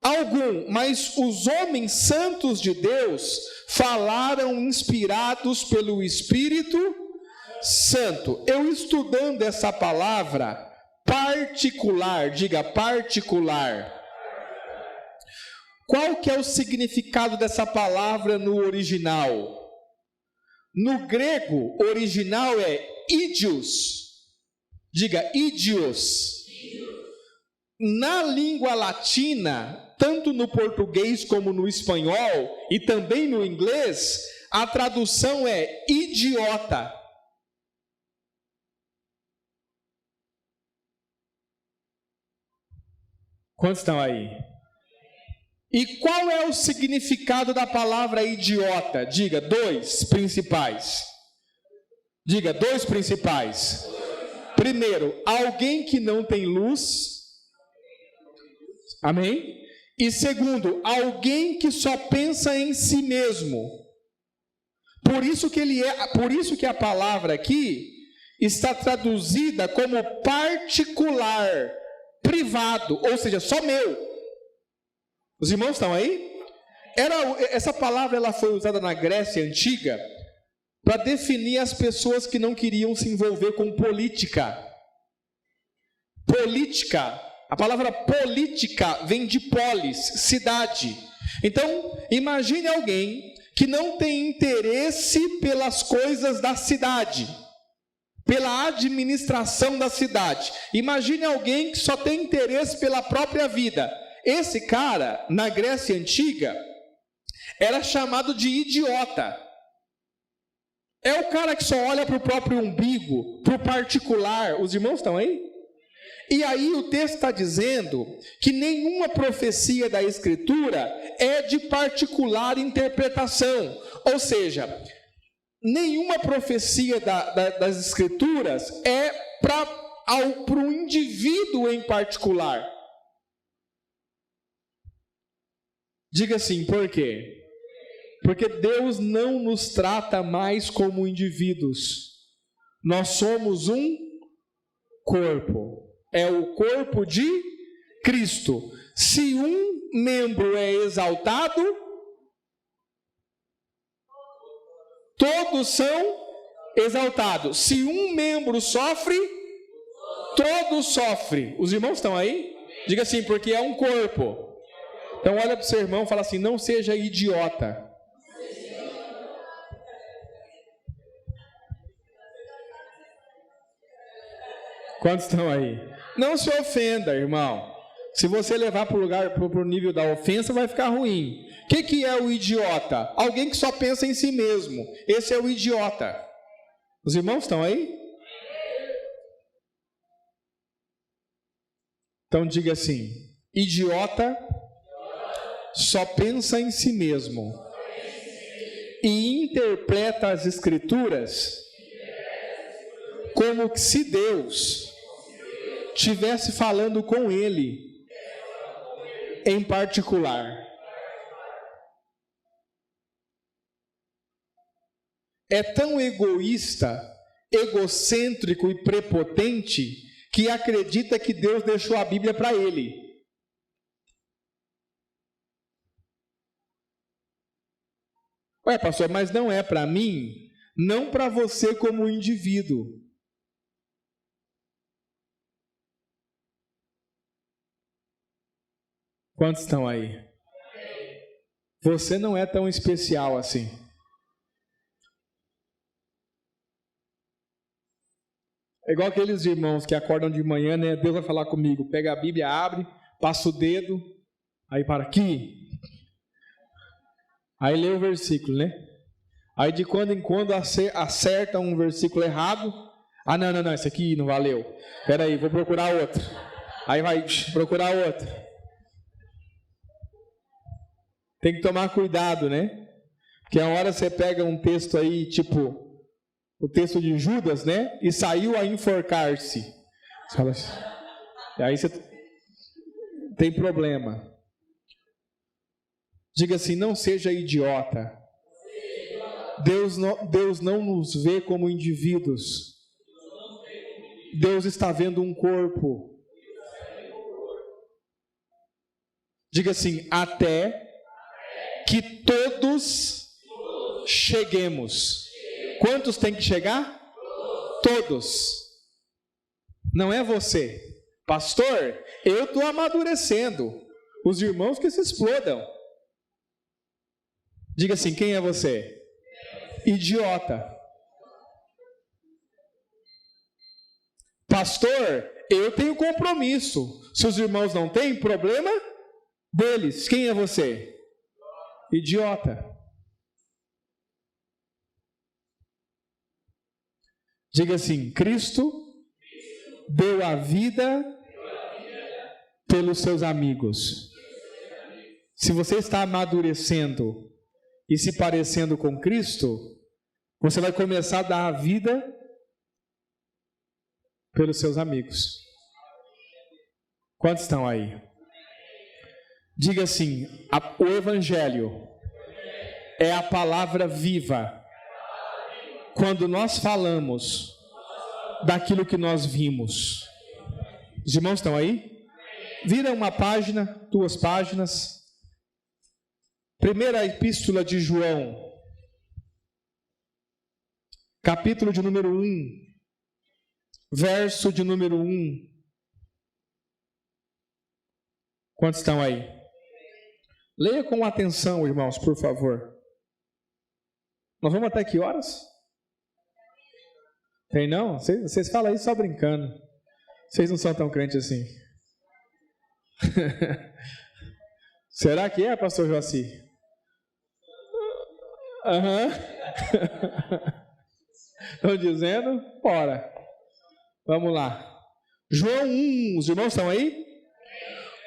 algum, mas os homens santos de Deus falaram inspirados pelo Espírito Santo. Eu estudando essa palavra particular, diga particular. Qual que é o significado dessa palavra no original? No grego original é idios. Diga idios. Na língua latina, tanto no português como no espanhol e também no inglês, a tradução é idiota. Quantos estão aí? E qual é o significado da palavra idiota? Diga, dois principais. Diga, dois principais. Primeiro, alguém que não tem luz. Amém? E segundo, alguém que só pensa em si mesmo. Por isso que a palavra aqui está traduzida como particular, privado, ou seja, só meu. Os irmãos estão aí? Essa palavra ela foi usada na Grécia Antiga para definir as pessoas que não queriam se envolver com política. Política, a palavra política vem de polis, cidade. Então, imagine alguém que não tem interesse pelas coisas da cidade, pela administração da cidade. Imagine alguém que só tem interesse pela própria vida. Esse cara, na Grécia Antiga, era chamado de idiota. É o cara que só olha para o próprio umbigo, para o particular. Os irmãos estão aí? E aí o texto está dizendo que nenhuma profecia da Escritura é de particular interpretação. Ou seja, nenhuma profecia das Escrituras é para um indivíduo em particular. Diga assim, por quê? Porque Deus não nos trata mais como indivíduos. Nós somos um corpo. É o corpo de Cristo. Se um membro é exaltado, todos são exaltados. Se um membro sofre, todos sofrem. Os irmãos estão aí? Diga assim, porque é um corpo. Então olha para o seu irmão e fala assim, não seja idiota. Quantos estão aí? Não se ofenda, irmão. Se você levar para o nível da ofensa, vai ficar ruim. O que é o idiota? Alguém que só pensa em si mesmo. Esse é o idiota. Os irmãos estão aí? Então diga assim: idiota só pensa em si mesmo e interpreta as Escrituras como se Deus estivesse falando com ele em particular. É tão egoísta, egocêntrico e prepotente que acredita que Deus deixou a Bíblia para ele. Ué, pastor, mas não é para mim, não para você como indivíduo. Quantos estão aí? Você não é tão especial assim. É igual aqueles irmãos que acordam de manhã, né? Deus vai falar comigo. Pega a Bíblia, abre, passa o dedo, aí para aqui. Aí lê o versículo, né? Aí de quando em quando acerta um versículo errado. Ah, não, esse aqui não valeu. Espera aí, vou procurar outro. Aí vai procurar outro. Tem que tomar cuidado, né? Porque a hora você pega um texto aí, tipo o texto de Judas, né? E saiu a enforcar-se. Aí você tem problema. Diga assim: não seja idiota. Deus não nos vê como indivíduos. Deus está vendo um corpo. Diga assim: até que todos cheguemos. Quantos tem que chegar? Todos. Não é você. Pastor, eu estou amadurecendo. Os irmãos que se explodam. Diga assim: quem é você? Idiota. Pastor, eu tenho compromisso. Se os irmãos não têm, problema deles. Quem é você? Idiota. Diga assim: Cristo deu a vida pelos seus amigos. Se você está amadurecendo e se parecendo com Cristo, você vai começar a dar a vida pelos seus amigos. Quantos estão aí? Diga assim: o Evangelho é a palavra viva. Quando nós falamos daquilo que nós vimos. Os irmãos estão aí? Vira uma página, 2 páginas. Primeira epístola de João, capítulo de número 1, verso de número 1. Quantos estão aí? Leia com atenção, irmãos, por favor. Nós vamos até que horas? Tem não? Vocês falam isso só brincando. Vocês não são tão crentes assim. Será que é, pastor Joaci? Aham. Estão dizendo? Bora. Vamos lá. João 1, os irmãos estão aí?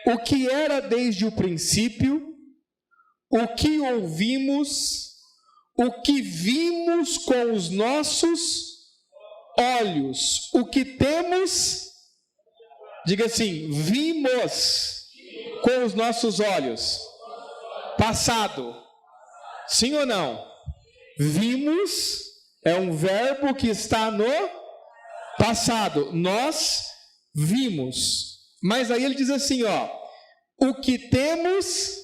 O que era desde o princípio, o que ouvimos, o que vimos com os nossos olhos, o que temos, diga assim, vimos com os nossos olhos. Passado. Sim ou não? Vimos é um verbo que está no passado. Nós vimos. Mas aí ele diz assim, ó, o que temos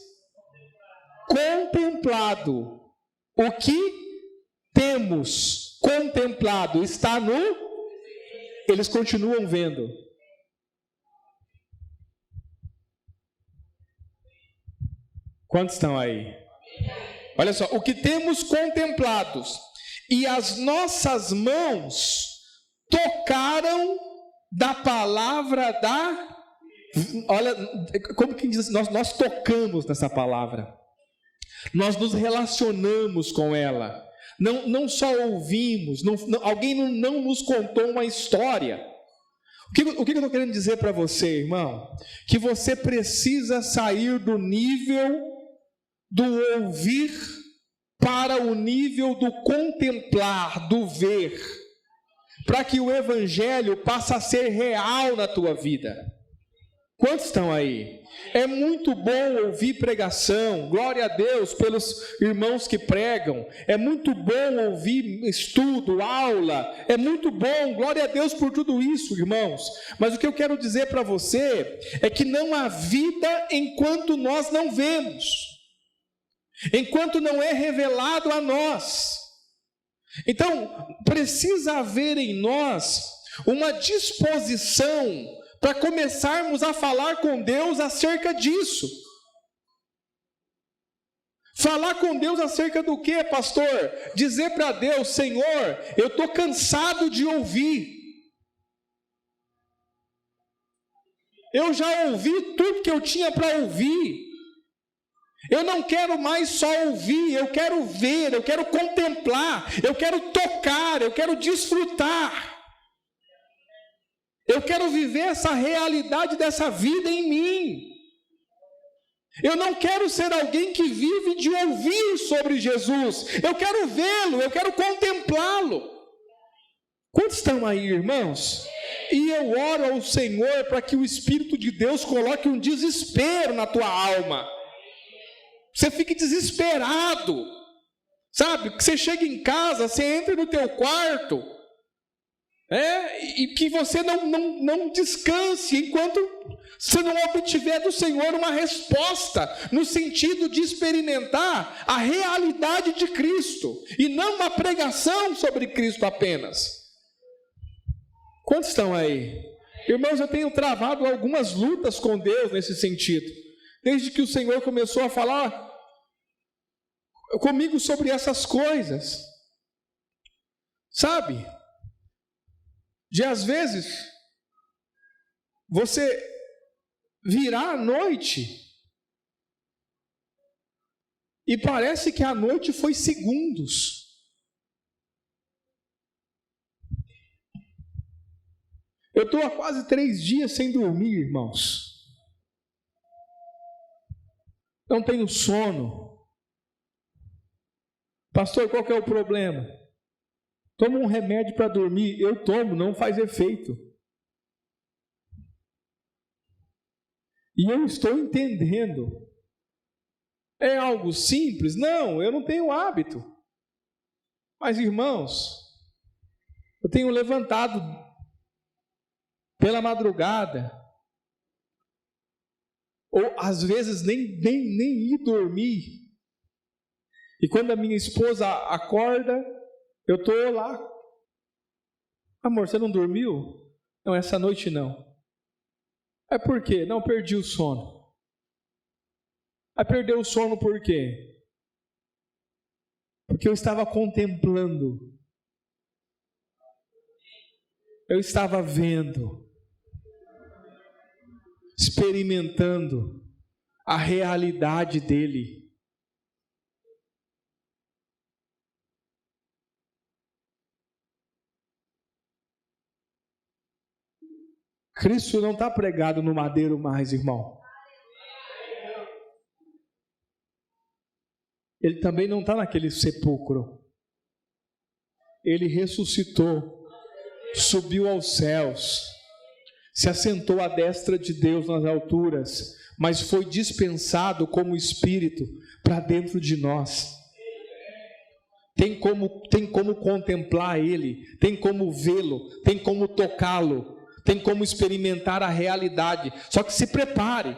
contemplado. O que temos contemplado está no... Eles continuam vendo. Quantos estão aí? Olha só, o que temos contemplados e as nossas mãos tocaram da palavra da... Olha, como que diz? Nós tocamos nessa palavra. Nós nos relacionamos com ela. Não só ouvimos, alguém não nos contou uma história. O que eu estou querendo dizer para você, irmão? Que você precisa sair do nível do ouvir para o nível do contemplar, do ver, para que o evangelho passe a ser real na tua vida. Quantos estão aí? É muito bom ouvir pregação, glória a Deus pelos irmãos que pregam, é muito bom ouvir estudo, aula, é muito bom, glória a Deus por tudo isso, irmãos. Mas o que eu quero dizer para você é que não há vida enquanto nós não vemos, enquanto não é revelado a nós. Então, precisa haver em nós uma disposição para começarmos a falar com Deus acerca disso. Falar com Deus acerca do que, pastor? Dizer para Deus: Senhor, eu estou cansado de ouvir. Eu já ouvi tudo que eu tinha para ouvir. Eu não quero mais só ouvir, eu quero ver, eu quero contemplar, eu quero tocar, eu quero desfrutar. Eu quero viver essa realidade dessa vida em mim. Eu não quero ser alguém que vive de ouvir sobre Jesus. Eu quero vê-lo, eu quero contemplá-lo. Quantos estão aí, irmãos? E eu oro ao Senhor para que o Espírito de Deus coloque um desespero na tua alma. Você fique desesperado. Sabe? Que você chega em casa, você entra no teu quarto. E que você não descanse enquanto você não obtiver do Senhor uma resposta, no sentido de experimentar a realidade de Cristo, e não uma pregação sobre Cristo apenas. Quantos estão aí? Irmãos, eu tenho travado algumas lutas com Deus nesse sentido, desde que o Senhor começou a falar comigo sobre essas coisas, sabe? De às vezes você virar à noite e parece que a noite foi segundos. Eu estou há quase 3 dias sem dormir, irmãos. Não tenho sono. Pastor, qual que é o problema? Toma um remédio para dormir. Eu tomo, não faz efeito. E eu estou entendendo. É algo simples? Não, eu não tenho hábito. Mas, irmãos, eu tenho levantado pela madrugada, ou às vezes nem ir dormir. E quando a minha esposa acorda, eu estou lá. Amor, você não dormiu? Não, essa noite não. É por quê? Não, perdi o sono. Perdeu o sono por quê? Porque eu estava contemplando. Eu estava vendo, experimentando a realidade dele. Cristo não está pregado no madeiro mais, irmão. Ele também não está naquele sepulcro. Ele ressuscitou, subiu aos céus, se assentou à destra de Deus nas alturas, mas foi dispensado como Espírito para dentro de nós. Tem como contemplar Ele, tem como vê-lo, tem como tocá-lo, tem como experimentar a realidade. Só que se prepare,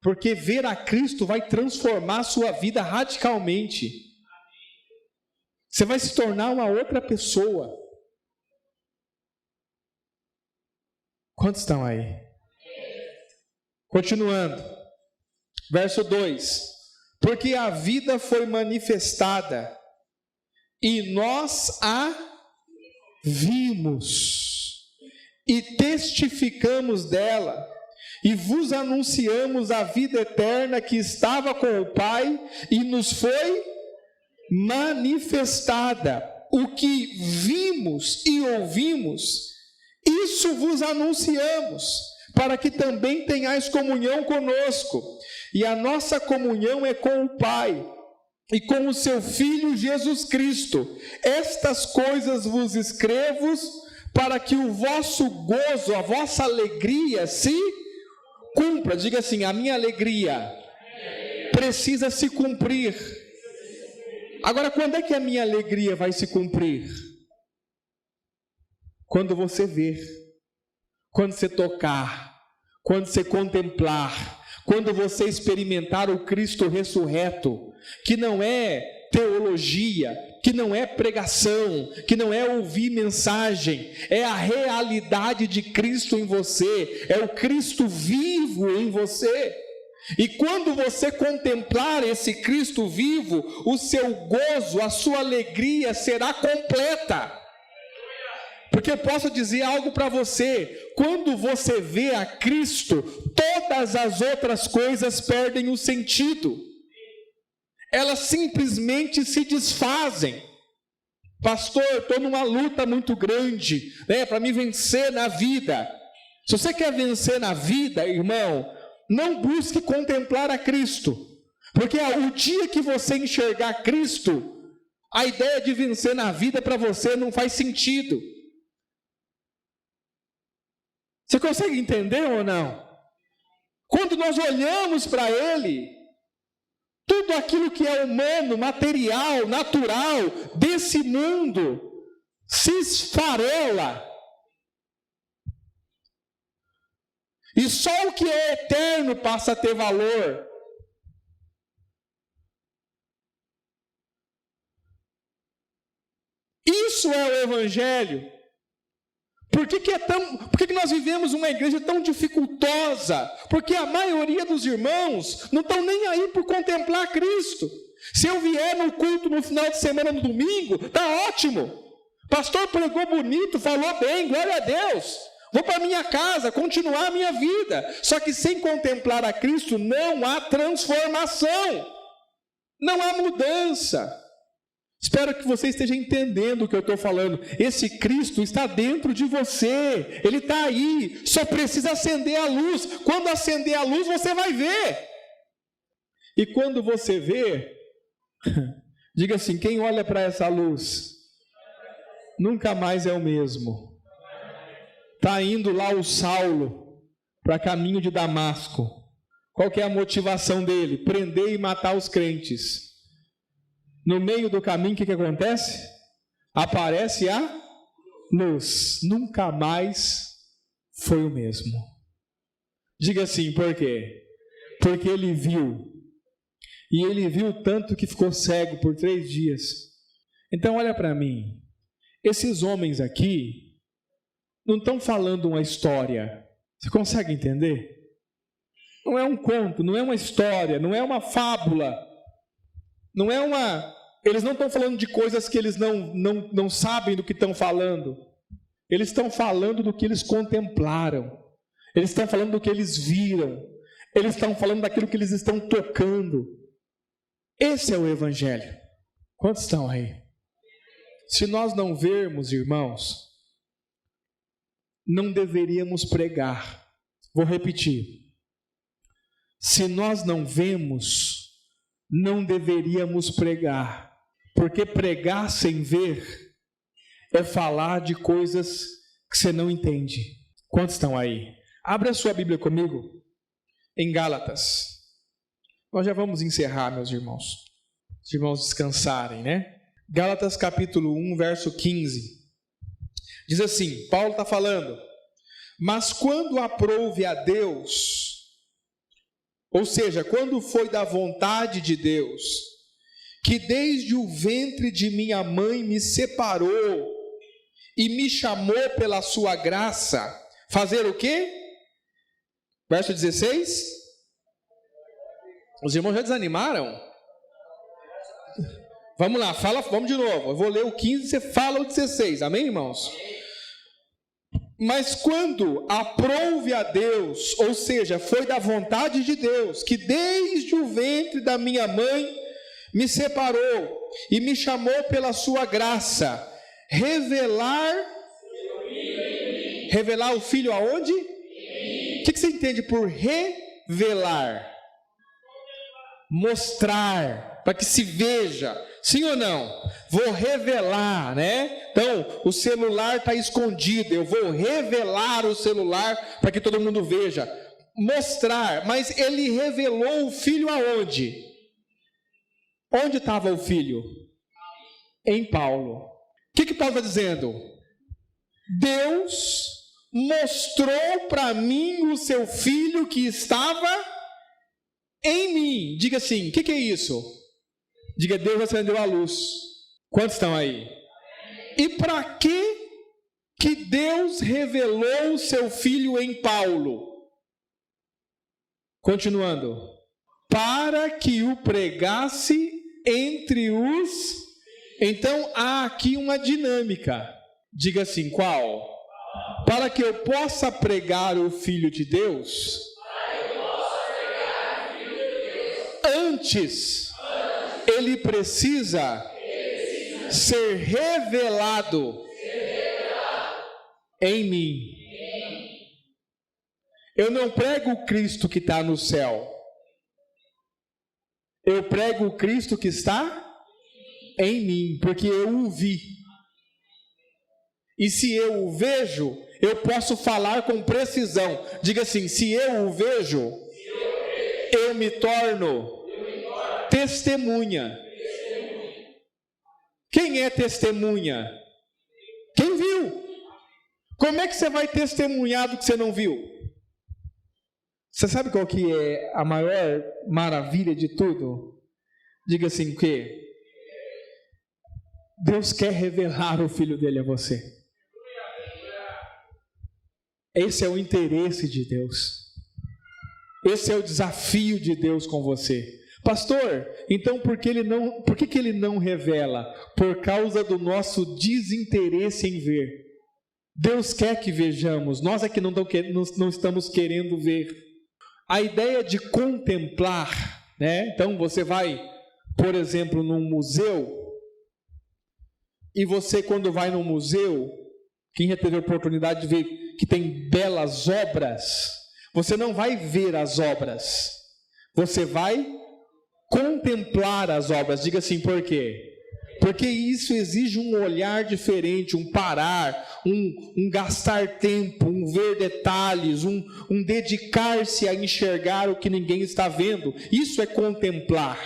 porque ver a Cristo vai transformar a sua vida radicalmente. Você vai se tornar uma outra pessoa. Quantos estão aí? Continuando, verso 2: porque a vida foi manifestada, e nós a vimos, e testificamos dela, e vos anunciamos a vida eterna que estava com o Pai, e nos foi manifestada. O que vimos e ouvimos, Isso vos anunciamos, para que também tenhais comunhão conosco. E a nossa comunhão é com o Pai e com o seu Filho Jesus Cristo. Estas coisas vos escrevo para que o vosso gozo, a vossa alegria se cumpra. Diga assim: a minha alegria precisa se cumprir. Agora, quando é que a minha alegria vai se cumprir? Quando você ver, quando você tocar, quando você contemplar, quando você experimentar o Cristo ressurreto, que não é teologia, que não é pregação, que não é ouvir mensagem, é a realidade de Cristo em você, é o Cristo vivo em você. E quando você contemplar esse Cristo vivo, o seu gozo, a sua alegria será completa. Porque eu posso dizer algo para você: quando você vê a Cristo, todas as outras coisas perdem o sentido. Elas simplesmente se desfazem. Pastor, eu estou numa luta muito grande, para me vencer na vida. Se você quer vencer na vida, irmão, não busque contemplar a Cristo. Porque o dia que você enxergar Cristo, a ideia de vencer na vida para você não faz sentido. Você consegue entender ou não? Quando nós olhamos para Ele, tudo aquilo que é humano, material, natural, desse mundo, se esfarela. E só o que é eterno passa a ter valor. Isso é o Evangelho. Por que nós vivemos uma igreja tão dificultosa? Porque a maioria dos irmãos não estão nem aí por contemplar Cristo. Se eu vier no culto no final de semana, no domingo, está ótimo. Pastor pregou bonito, falou bem, glória a Deus. Vou para minha casa, continuar a minha vida. Só que sem contemplar a Cristo não há transformação. Não há mudança. Espero que você esteja entendendo o que eu estou falando. Esse Cristo está dentro de você. Ele está aí. Só precisa acender a luz. Quando acender a luz, você vai ver. E quando você vê, diga assim: quem olha para essa luz nunca mais é o mesmo. Está indo lá o Saulo para caminho de Damasco. Qual que é a motivação dele? Prender e matar os crentes. No meio do caminho, o que acontece? Aparece a luz. Nunca mais foi o mesmo. Diga assim: por quê? Porque ele viu. E ele viu tanto que ficou cego por 3 dias. Então olha para mim. Esses homens aqui não estão falando uma história. Você consegue entender? Não é um conto, não é uma história, não é uma fábula. Eles não estão falando de coisas que eles não sabem do que estão falando. Eles estão falando do que eles contemplaram. Eles estão falando do que eles viram. Eles estão falando daquilo que eles estão tocando. Esse é o Evangelho. Quantos estão aí? Se nós não vermos, irmãos, não deveríamos pregar. Vou repetir. Se nós não vemos, não deveríamos pregar, porque pregar sem ver é falar de coisas que você não entende. Quantos estão aí? Abra a sua Bíblia comigo em Gálatas. Nós já vamos encerrar, meus irmãos. Os irmãos descansarem, né? Gálatas capítulo 1, verso 15. Diz assim, Paulo está falando: mas quando aprouve a Deus, ou seja, quando foi da vontade de Deus, que desde o ventre de minha mãe me separou e me chamou pela sua graça, fazer o quê? Verso 16. Os irmãos já desanimaram? Vamos lá, vamos de novo. Eu vou ler o 15 e você fala o 16. Amém, irmãos? Mas quando aprouve a Deus, ou seja, foi da vontade de Deus, que desde o ventre da minha mãe me separou e me chamou pela sua graça, revelar Revelar o Filho aonde? O que você entende por revelar? Mostrar, para que se veja. Sim ou não? Vou revelar, né? Então, o celular está escondido. Eu vou revelar o celular para que todo mundo veja. Mostrar. Mas ele revelou o Filho aonde? Onde estava o Filho? Em Paulo. O que Paulo está dizendo? Deus mostrou para mim o seu Filho que estava em mim. Diga assim, o que é isso? Diga, Deus acendeu a luz. Quantos estão aí? E para que Deus revelou o seu Filho em Paulo? Continuando. Para que o pregasse entre os... Então há aqui uma dinâmica. Diga assim, qual? Para que eu possa pregar o Filho de Deus. Antes, ele precisa ser revelado em mim. Eu não prego o Cristo que está no céu. Eu prego o Cristo que está em mim, porque eu o vi. E se eu o vejo, eu posso falar com precisão. Diga assim, se eu o vejo, eu me torno testemunha. Quem é testemunha? Quem viu? Como é que você vai testemunhar do que você não viu? Você sabe qual que é a maior maravilha de tudo? Diga assim, o quê? Deus quer revelar o Filho dele a você. Esse é o interesse de Deus. Esse é o desafio de Deus com você. Pastor, então por que ele não revela? Por causa do nosso desinteresse em ver. Deus quer que vejamos, nós é que não estamos querendo ver. A ideia de contemplar, né? Então você vai, por exemplo, num museu, e você quando vai num museu, quem já teve a oportunidade de ver que tem belas obras, você não vai ver as obras, você vai contemplar as obras. Diga assim, por quê? Porque isso exige um olhar diferente, um parar, um gastar tempo, um ver detalhes, um dedicar-se a enxergar o que ninguém está vendo. Isso é contemplar.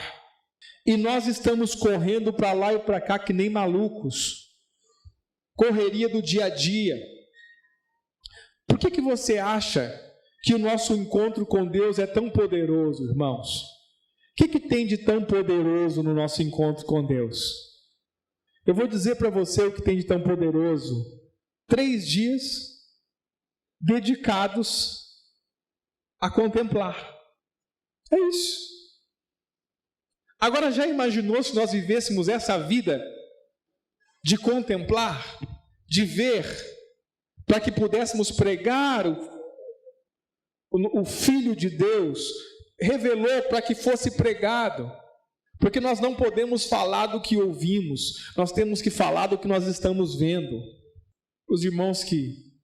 E nós estamos correndo para lá e para cá que nem malucos. Correria do dia a dia. Por que você acha que o nosso encontro com Deus é tão poderoso, irmãos? O que tem de tão poderoso no nosso encontro com Deus? Eu vou dizer para você o que tem de tão poderoso. 3 dias dedicados a contemplar. É isso. Agora, já imaginou se nós vivêssemos essa vida de contemplar, de ver, para que pudéssemos pregar o Filho de Deus, revelou para que fosse pregado, porque nós não podemos falar do que ouvimos, nós temos que falar do que nós estamos vendo. Os irmãos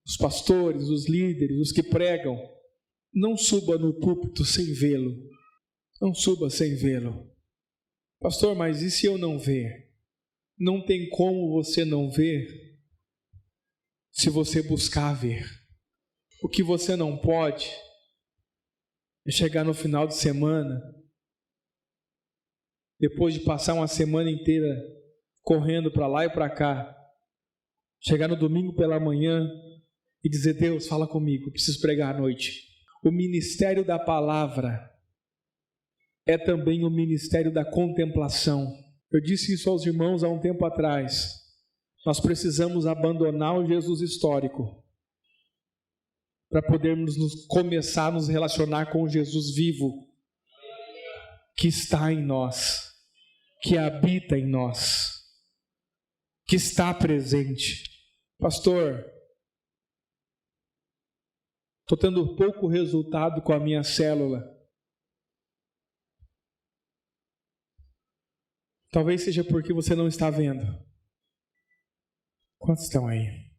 os pastores, os líderes, os que pregam, não suba no púlpito sem vê-lo, não suba sem vê-lo. Pastor, mas e se eu não ver? Não tem como você não ver se você buscar ver. O que você não pode é chegar no final de semana, depois de passar uma semana inteira correndo para lá e para cá, chegar no domingo pela manhã e dizer, Deus, fala comigo, preciso pregar à noite. O ministério da palavra é também o ministério da contemplação. Eu disse isso aos irmãos há um tempo atrás. Nós precisamos abandonar o Jesus histórico para podermos começar a nos relacionar com o Jesus vivo, que está em nós, que habita em nós, que está presente. Pastor, estou tendo pouco resultado com a minha célula. Talvez seja porque você não está vendo. Quantos estão aí?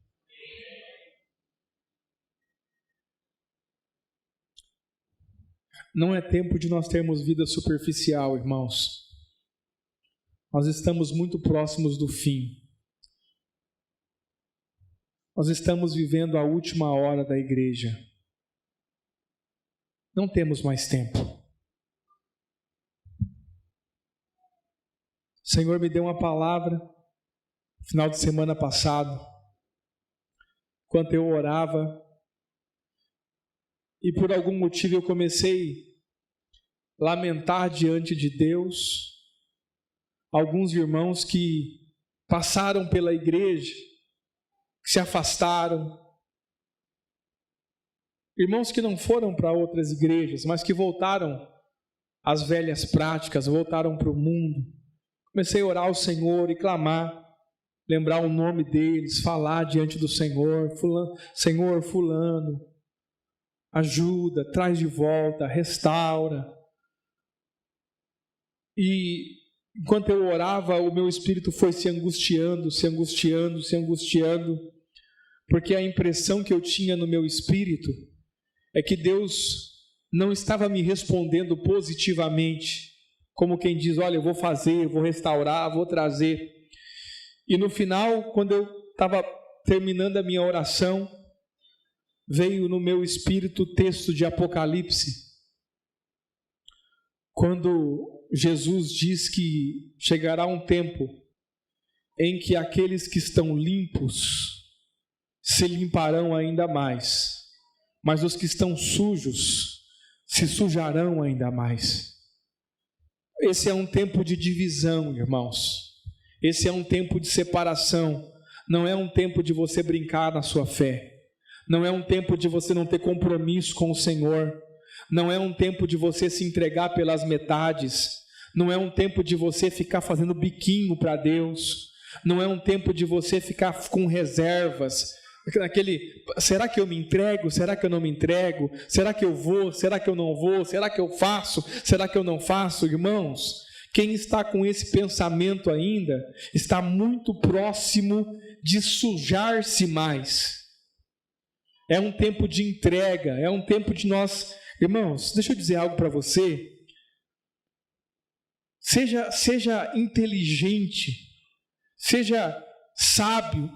Não é tempo de nós termos vida superficial, irmãos. Nós estamos muito próximos do fim. Nós estamos vivendo a última hora da igreja. Não temos mais tempo. O Senhor me deu uma palavra no final de semana passado, enquanto eu orava, e por algum motivo eu comecei a lamentar diante de Deus alguns irmãos que passaram pela igreja, que se afastaram, irmãos que não foram para outras igrejas, mas que voltaram às velhas práticas, voltaram para o mundo. Comecei a orar ao Senhor e clamar, lembrar o nome deles, falar diante do Senhor, Senhor fulano, ajuda, traz de volta, restaura. E enquanto eu orava, o meu espírito foi se angustiando, porque a impressão que eu tinha no meu espírito é que Deus não estava me respondendo positivamente, como quem diz, olha, eu vou fazer, vou restaurar, vou trazer. E no final, quando eu estava terminando a minha oração, veio no meu espírito o texto de Apocalipse, quando Jesus diz que chegará um tempo em que aqueles que estão limpos se limparão ainda mais, mas os que estão sujos se sujarão ainda mais. Esse é um tempo de divisão, irmãos. Esse é um tempo de separação. Não é um tempo de você brincar na sua fé. Não é um tempo de você não ter compromisso com o Senhor. Não é um tempo de você se entregar pelas metades. Não é um tempo de você ficar fazendo biquinho para Deus. Não é um tempo de você ficar com reservas. Será que eu me entrego? Será que eu não me entrego? Será que eu vou? Será que eu não vou? Será que eu faço? Será que eu não faço? Irmãos, quem está com esse pensamento ainda está muito próximo de sujar-se mais. É um tempo de entrega, é um tempo de nós... Irmãos, deixa eu dizer algo para você. Seja inteligente, seja sábio,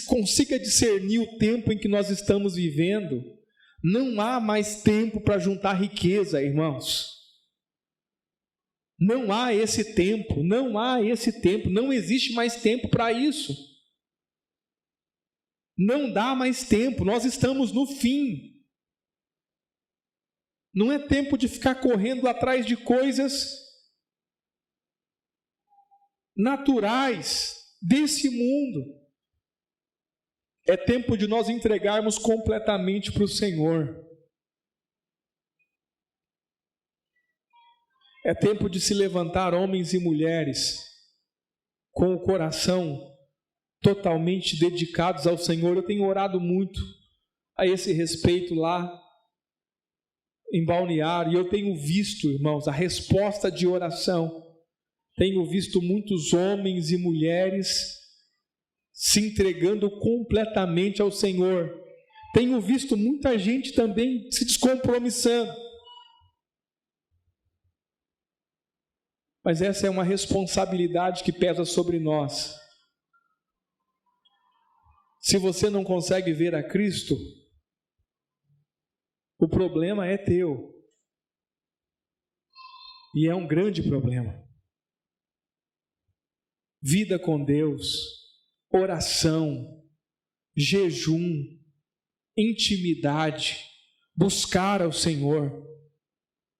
consiga discernir o tempo em que nós estamos vivendo. Não há mais tempo para juntar riqueza, irmãos. Não há esse tempo, não existe mais tempo para isso. Não dá mais tempo, nós estamos no fim. Não é tempo de ficar correndo atrás de coisas naturais desse mundo. É tempo de nós entregarmos completamente para o Senhor. É tempo de se levantar homens e mulheres com o coração totalmente dedicados ao Senhor. Eu tenho orado muito a esse respeito lá em Balneário, e eu tenho visto, irmãos, a resposta de oração. Tenho visto muitos homens e mulheres se entregando completamente ao Senhor. Tenho visto muita gente também se descompromissando. Mas essa é uma responsabilidade que pesa sobre nós. Se você não consegue ver a Cristo, o problema é teu. E é um grande problema. Vida com Deus, oração, jejum, intimidade, buscar ao Senhor.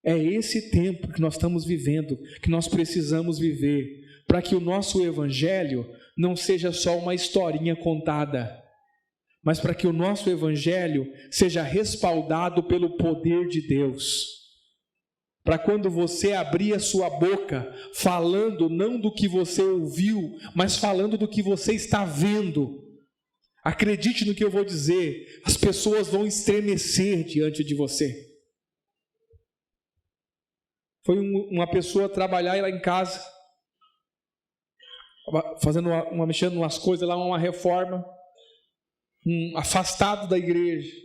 É esse tempo que nós estamos vivendo, que nós precisamos viver, para que o nosso evangelho não seja só uma historinha contada, mas para que o nosso evangelho seja respaldado pelo poder de Deus. Para quando você abrir a sua boca, falando não do que você ouviu, mas falando do que você está vendo. Acredite no que eu vou dizer, as pessoas vão estremecer diante de você. Foi uma pessoa trabalhar lá em casa, mexendo umas coisas lá, uma reforma, afastado da igreja.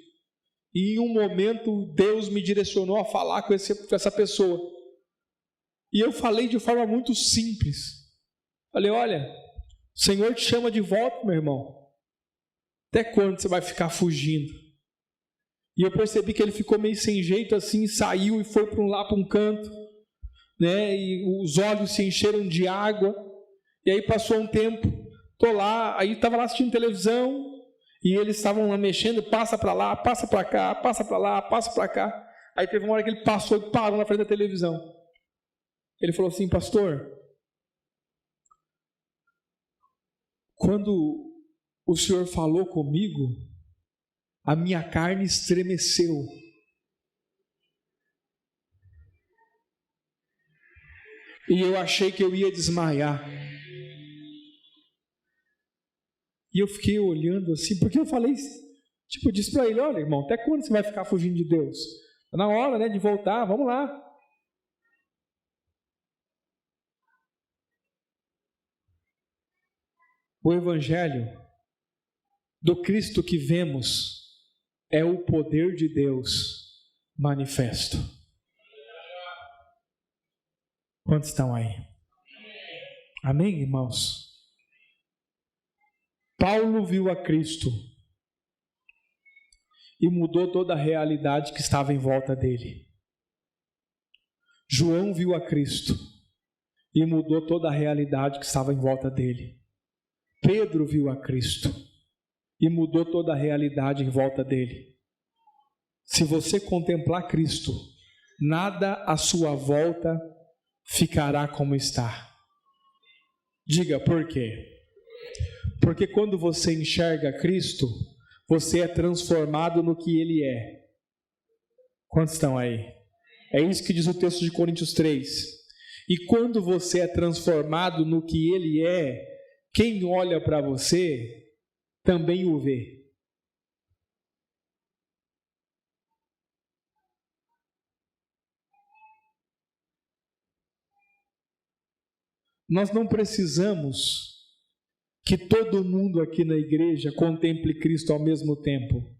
E em um momento Deus me direcionou a falar com essa pessoa. E eu falei de forma muito simples. Falei, olha, o Senhor te chama de volta, meu irmão. Até quando você vai ficar fugindo? E eu percebi que ele ficou meio sem jeito assim, saiu e foi para um canto, né? E os olhos se encheram de água. E aí passou um tempo, tô lá, aí estava lá assistindo televisão, e eles estavam lá mexendo, passa para lá, passa para cá, passa para lá, passa para cá. Aí teve uma hora que ele passou e parou na frente da televisão. Ele falou assim, pastor, quando o senhor falou comigo, a minha carne estremeceu. E eu achei que eu ia desmaiar. E eu fiquei olhando assim, porque eu falei, eu disse para ele, olha irmão, até quando você vai ficar fugindo de Deus? Está na hora, né, de voltar, vamos lá. O Evangelho do Cristo que vemos é o poder de Deus manifesto. Quantos estão aí? Amém, irmãos? Paulo viu a Cristo e mudou toda a realidade que estava em volta dele. João viu a Cristo e mudou toda a realidade que estava em volta dele. Pedro viu a Cristo e mudou toda a realidade em volta dele. Se você contemplar Cristo, nada à sua volta ficará como está. Diga por quê? Porque quando você enxerga Cristo, você é transformado no que Ele é. Quantos estão aí? É isso que diz o texto de Coríntios 3. E quando você é transformado no que Ele é, quem olha para você também o vê. Nós não precisamos que todo mundo aqui na igreja contemple Cristo ao mesmo tempo.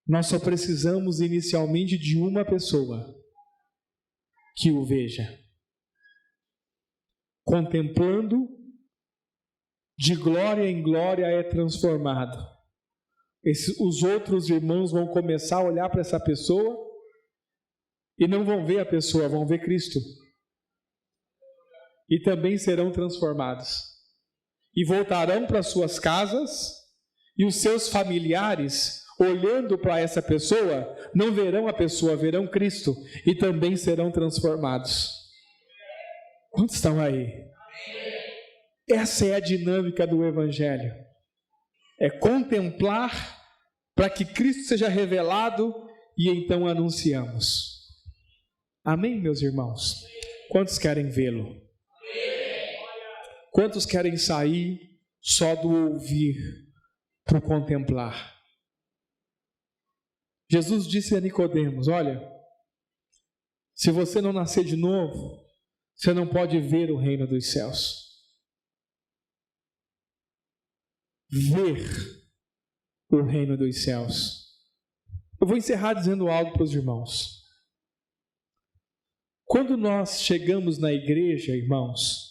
Nós só precisamos inicialmente de uma pessoa que o veja. Contemplando, de glória em glória é transformado. Os outros irmãos vão começar a olhar para essa pessoa e não vão ver a pessoa, vão ver Cristo. E também serão transformados. E voltarão para suas casas, e os seus familiares, olhando para essa pessoa, não verão a pessoa, verão Cristo, e também serão transformados. Quantos estão aí? Essa é a dinâmica do Evangelho. É contemplar para que Cristo seja revelado, e então anunciamos. Amém, meus irmãos? Quantos querem vê-lo? Quantos querem sair só do ouvir para o contemplar? Jesus disse a Nicodemos, olha, se você não nascer de novo, você não pode ver o reino dos céus. Ver o reino dos céus. Eu vou encerrar dizendo algo para os irmãos. Quando nós chegamos na igreja, irmãos,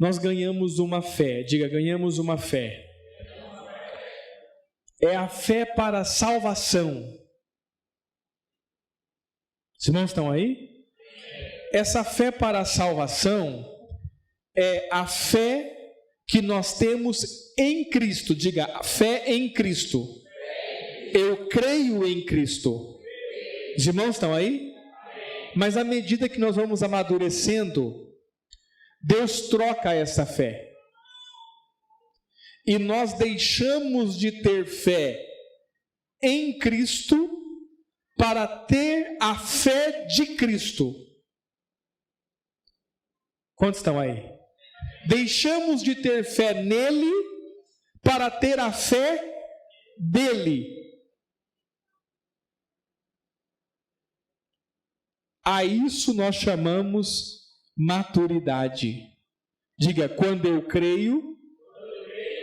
nós ganhamos uma fé. Diga, ganhamos uma fé. É a fé para a salvação. Os irmãos estão aí? Essa fé para a salvação é a fé que nós temos em Cristo. Diga, fé em Cristo. Eu creio em Cristo. Os irmãos estão aí? Mas à medida que nós vamos amadurecendo, Deus troca essa fé. E nós deixamos de ter fé em Cristo para ter a fé de Cristo. Quantos estão aí? Deixamos de ter fé nele para ter a fé dele. A isso nós chamamos maturidade. Diga, quando eu creio,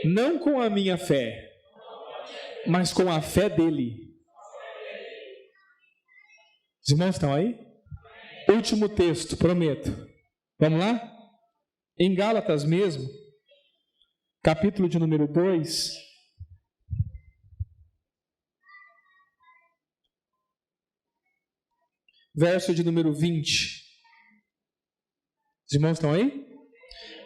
não com a minha fé, mas com a fé dele. Os irmãos estão aí? Último texto, prometo. Vamos lá? Em Gálatas mesmo, capítulo de número 2, verso de número 20. Os irmãos estão aí?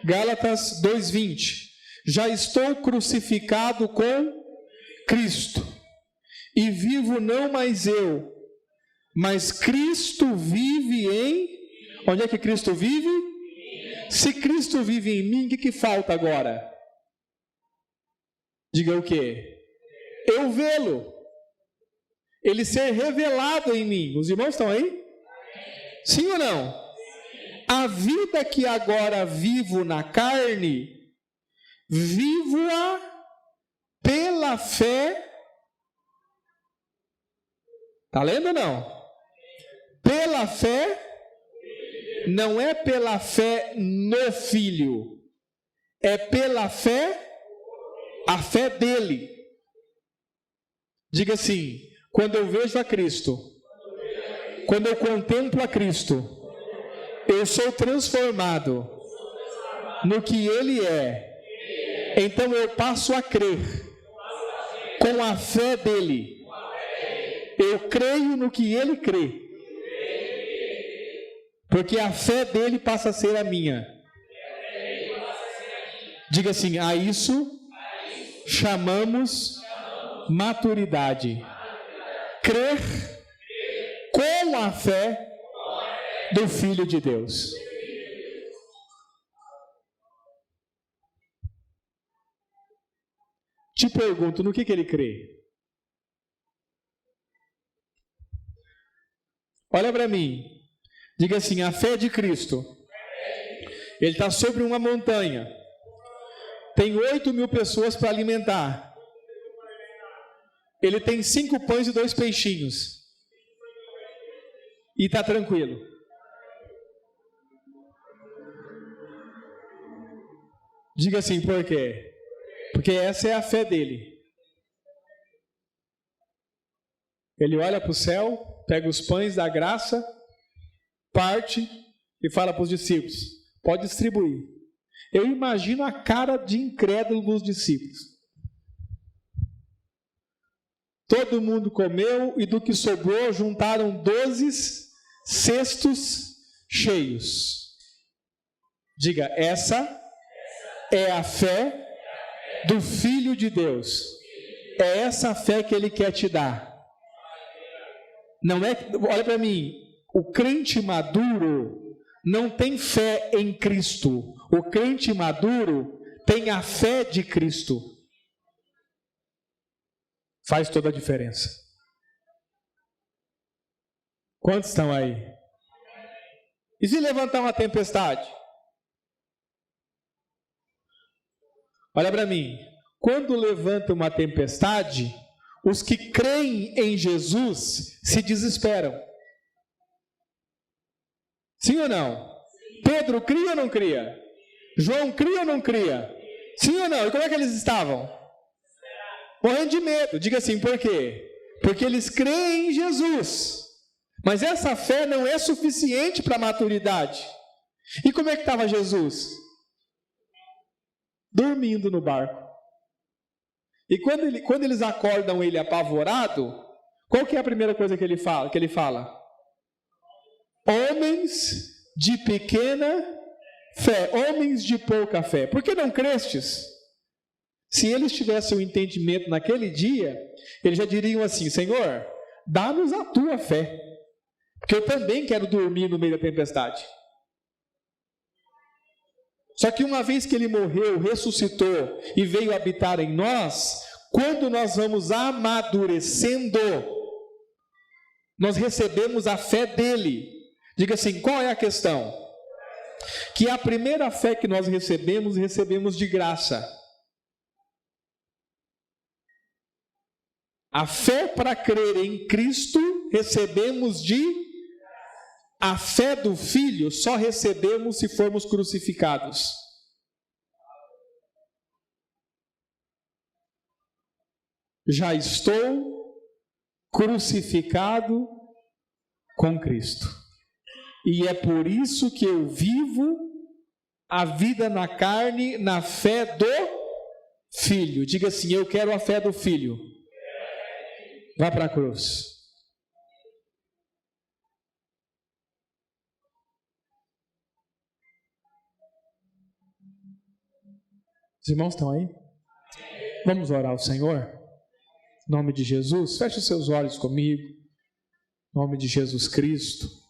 Gálatas 2:20. Já estou crucificado com Cristo, e vivo não mais eu, mas Cristo vive em... Onde é que Cristo vive? Se Cristo vive em mim, o que falta agora? Diga o quê? Eu vê-lo. Ele ser revelado em mim. Os irmãos estão aí? Sim ou não? A vida que agora vivo na carne, vivo-a pela fé. Está lendo ou não? Pela fé, não é pela fé no Filho, é pela fé, a fé dele. Diga assim: quando eu vejo a Cristo, quando eu contemplo a Cristo, eu sou transformado no que Ele é. Então eu passo a crer com a fé dele. Eu creio no que Ele crê, porque a fé dele passa a ser a minha. Diga assim: a isso chamamos maturidade. Crer com a fé do Filho de Deus. Te pergunto, no que ele crê? Olha para mim. Diga assim: a fé de Cristo. Ele está sobre uma montanha. Tem 8.000 pessoas para alimentar. Ele tem 5 pães e 2 peixinhos. E está tranquilo. Diga assim: por quê? Porque essa é a fé dele. Ele olha para o céu, pega os pães da graça, parte e fala para os discípulos: pode distribuir. Eu imagino a cara de incrédulo dos discípulos. Todo mundo comeu e do que sobrou juntaram 12 cestos cheios. Diga: essa é a fé do Filho de Deus. É essa a fé que Ele quer te dar. Não é, olha para mim, o crente maduro não tem fé em Cristo. O crente maduro tem a fé de Cristo. Faz toda a diferença. Quantos estão aí? E se levantar uma tempestade? Olha para mim. Quando levanta uma tempestade, os que creem em Jesus se desesperam. Sim ou não? Pedro cria ou não cria? João cria ou não cria? Sim ou não? E como é que eles estavam? Morrendo de medo. Diga assim: por quê? Porque eles creem em Jesus. Mas essa fé não é suficiente para a maturidade. E como é que estava Jesus? Dormindo no barco. E quando eles acordam ele apavorado, qual que é a primeira coisa que ele fala? Homens de pequena fé, homens de pouca fé. Por que não crestes? Se eles tivessem o entendimento naquele dia, eles já diriam assim: Senhor, dá-nos a tua fé, porque eu também quero dormir no meio da tempestade. Só que uma vez que ele morreu, ressuscitou e veio habitar em nós, quando nós vamos amadurecendo, nós recebemos a fé dele. Diga assim: qual é a questão? Que a primeira fé que nós recebemos de graça. A fé para crer em Cristo, recebemos de... A fé do Filho só recebemos se formos crucificados. Já estou crucificado com Cristo. E é por isso que eu vivo a vida na carne, na fé do Filho. Diga assim: eu quero a fé do Filho. Vá para a cruz. Os irmãos estão aí? Vamos orar ao Senhor? Em nome de Jesus, feche os seus olhos comigo. Em nome de Jesus Cristo.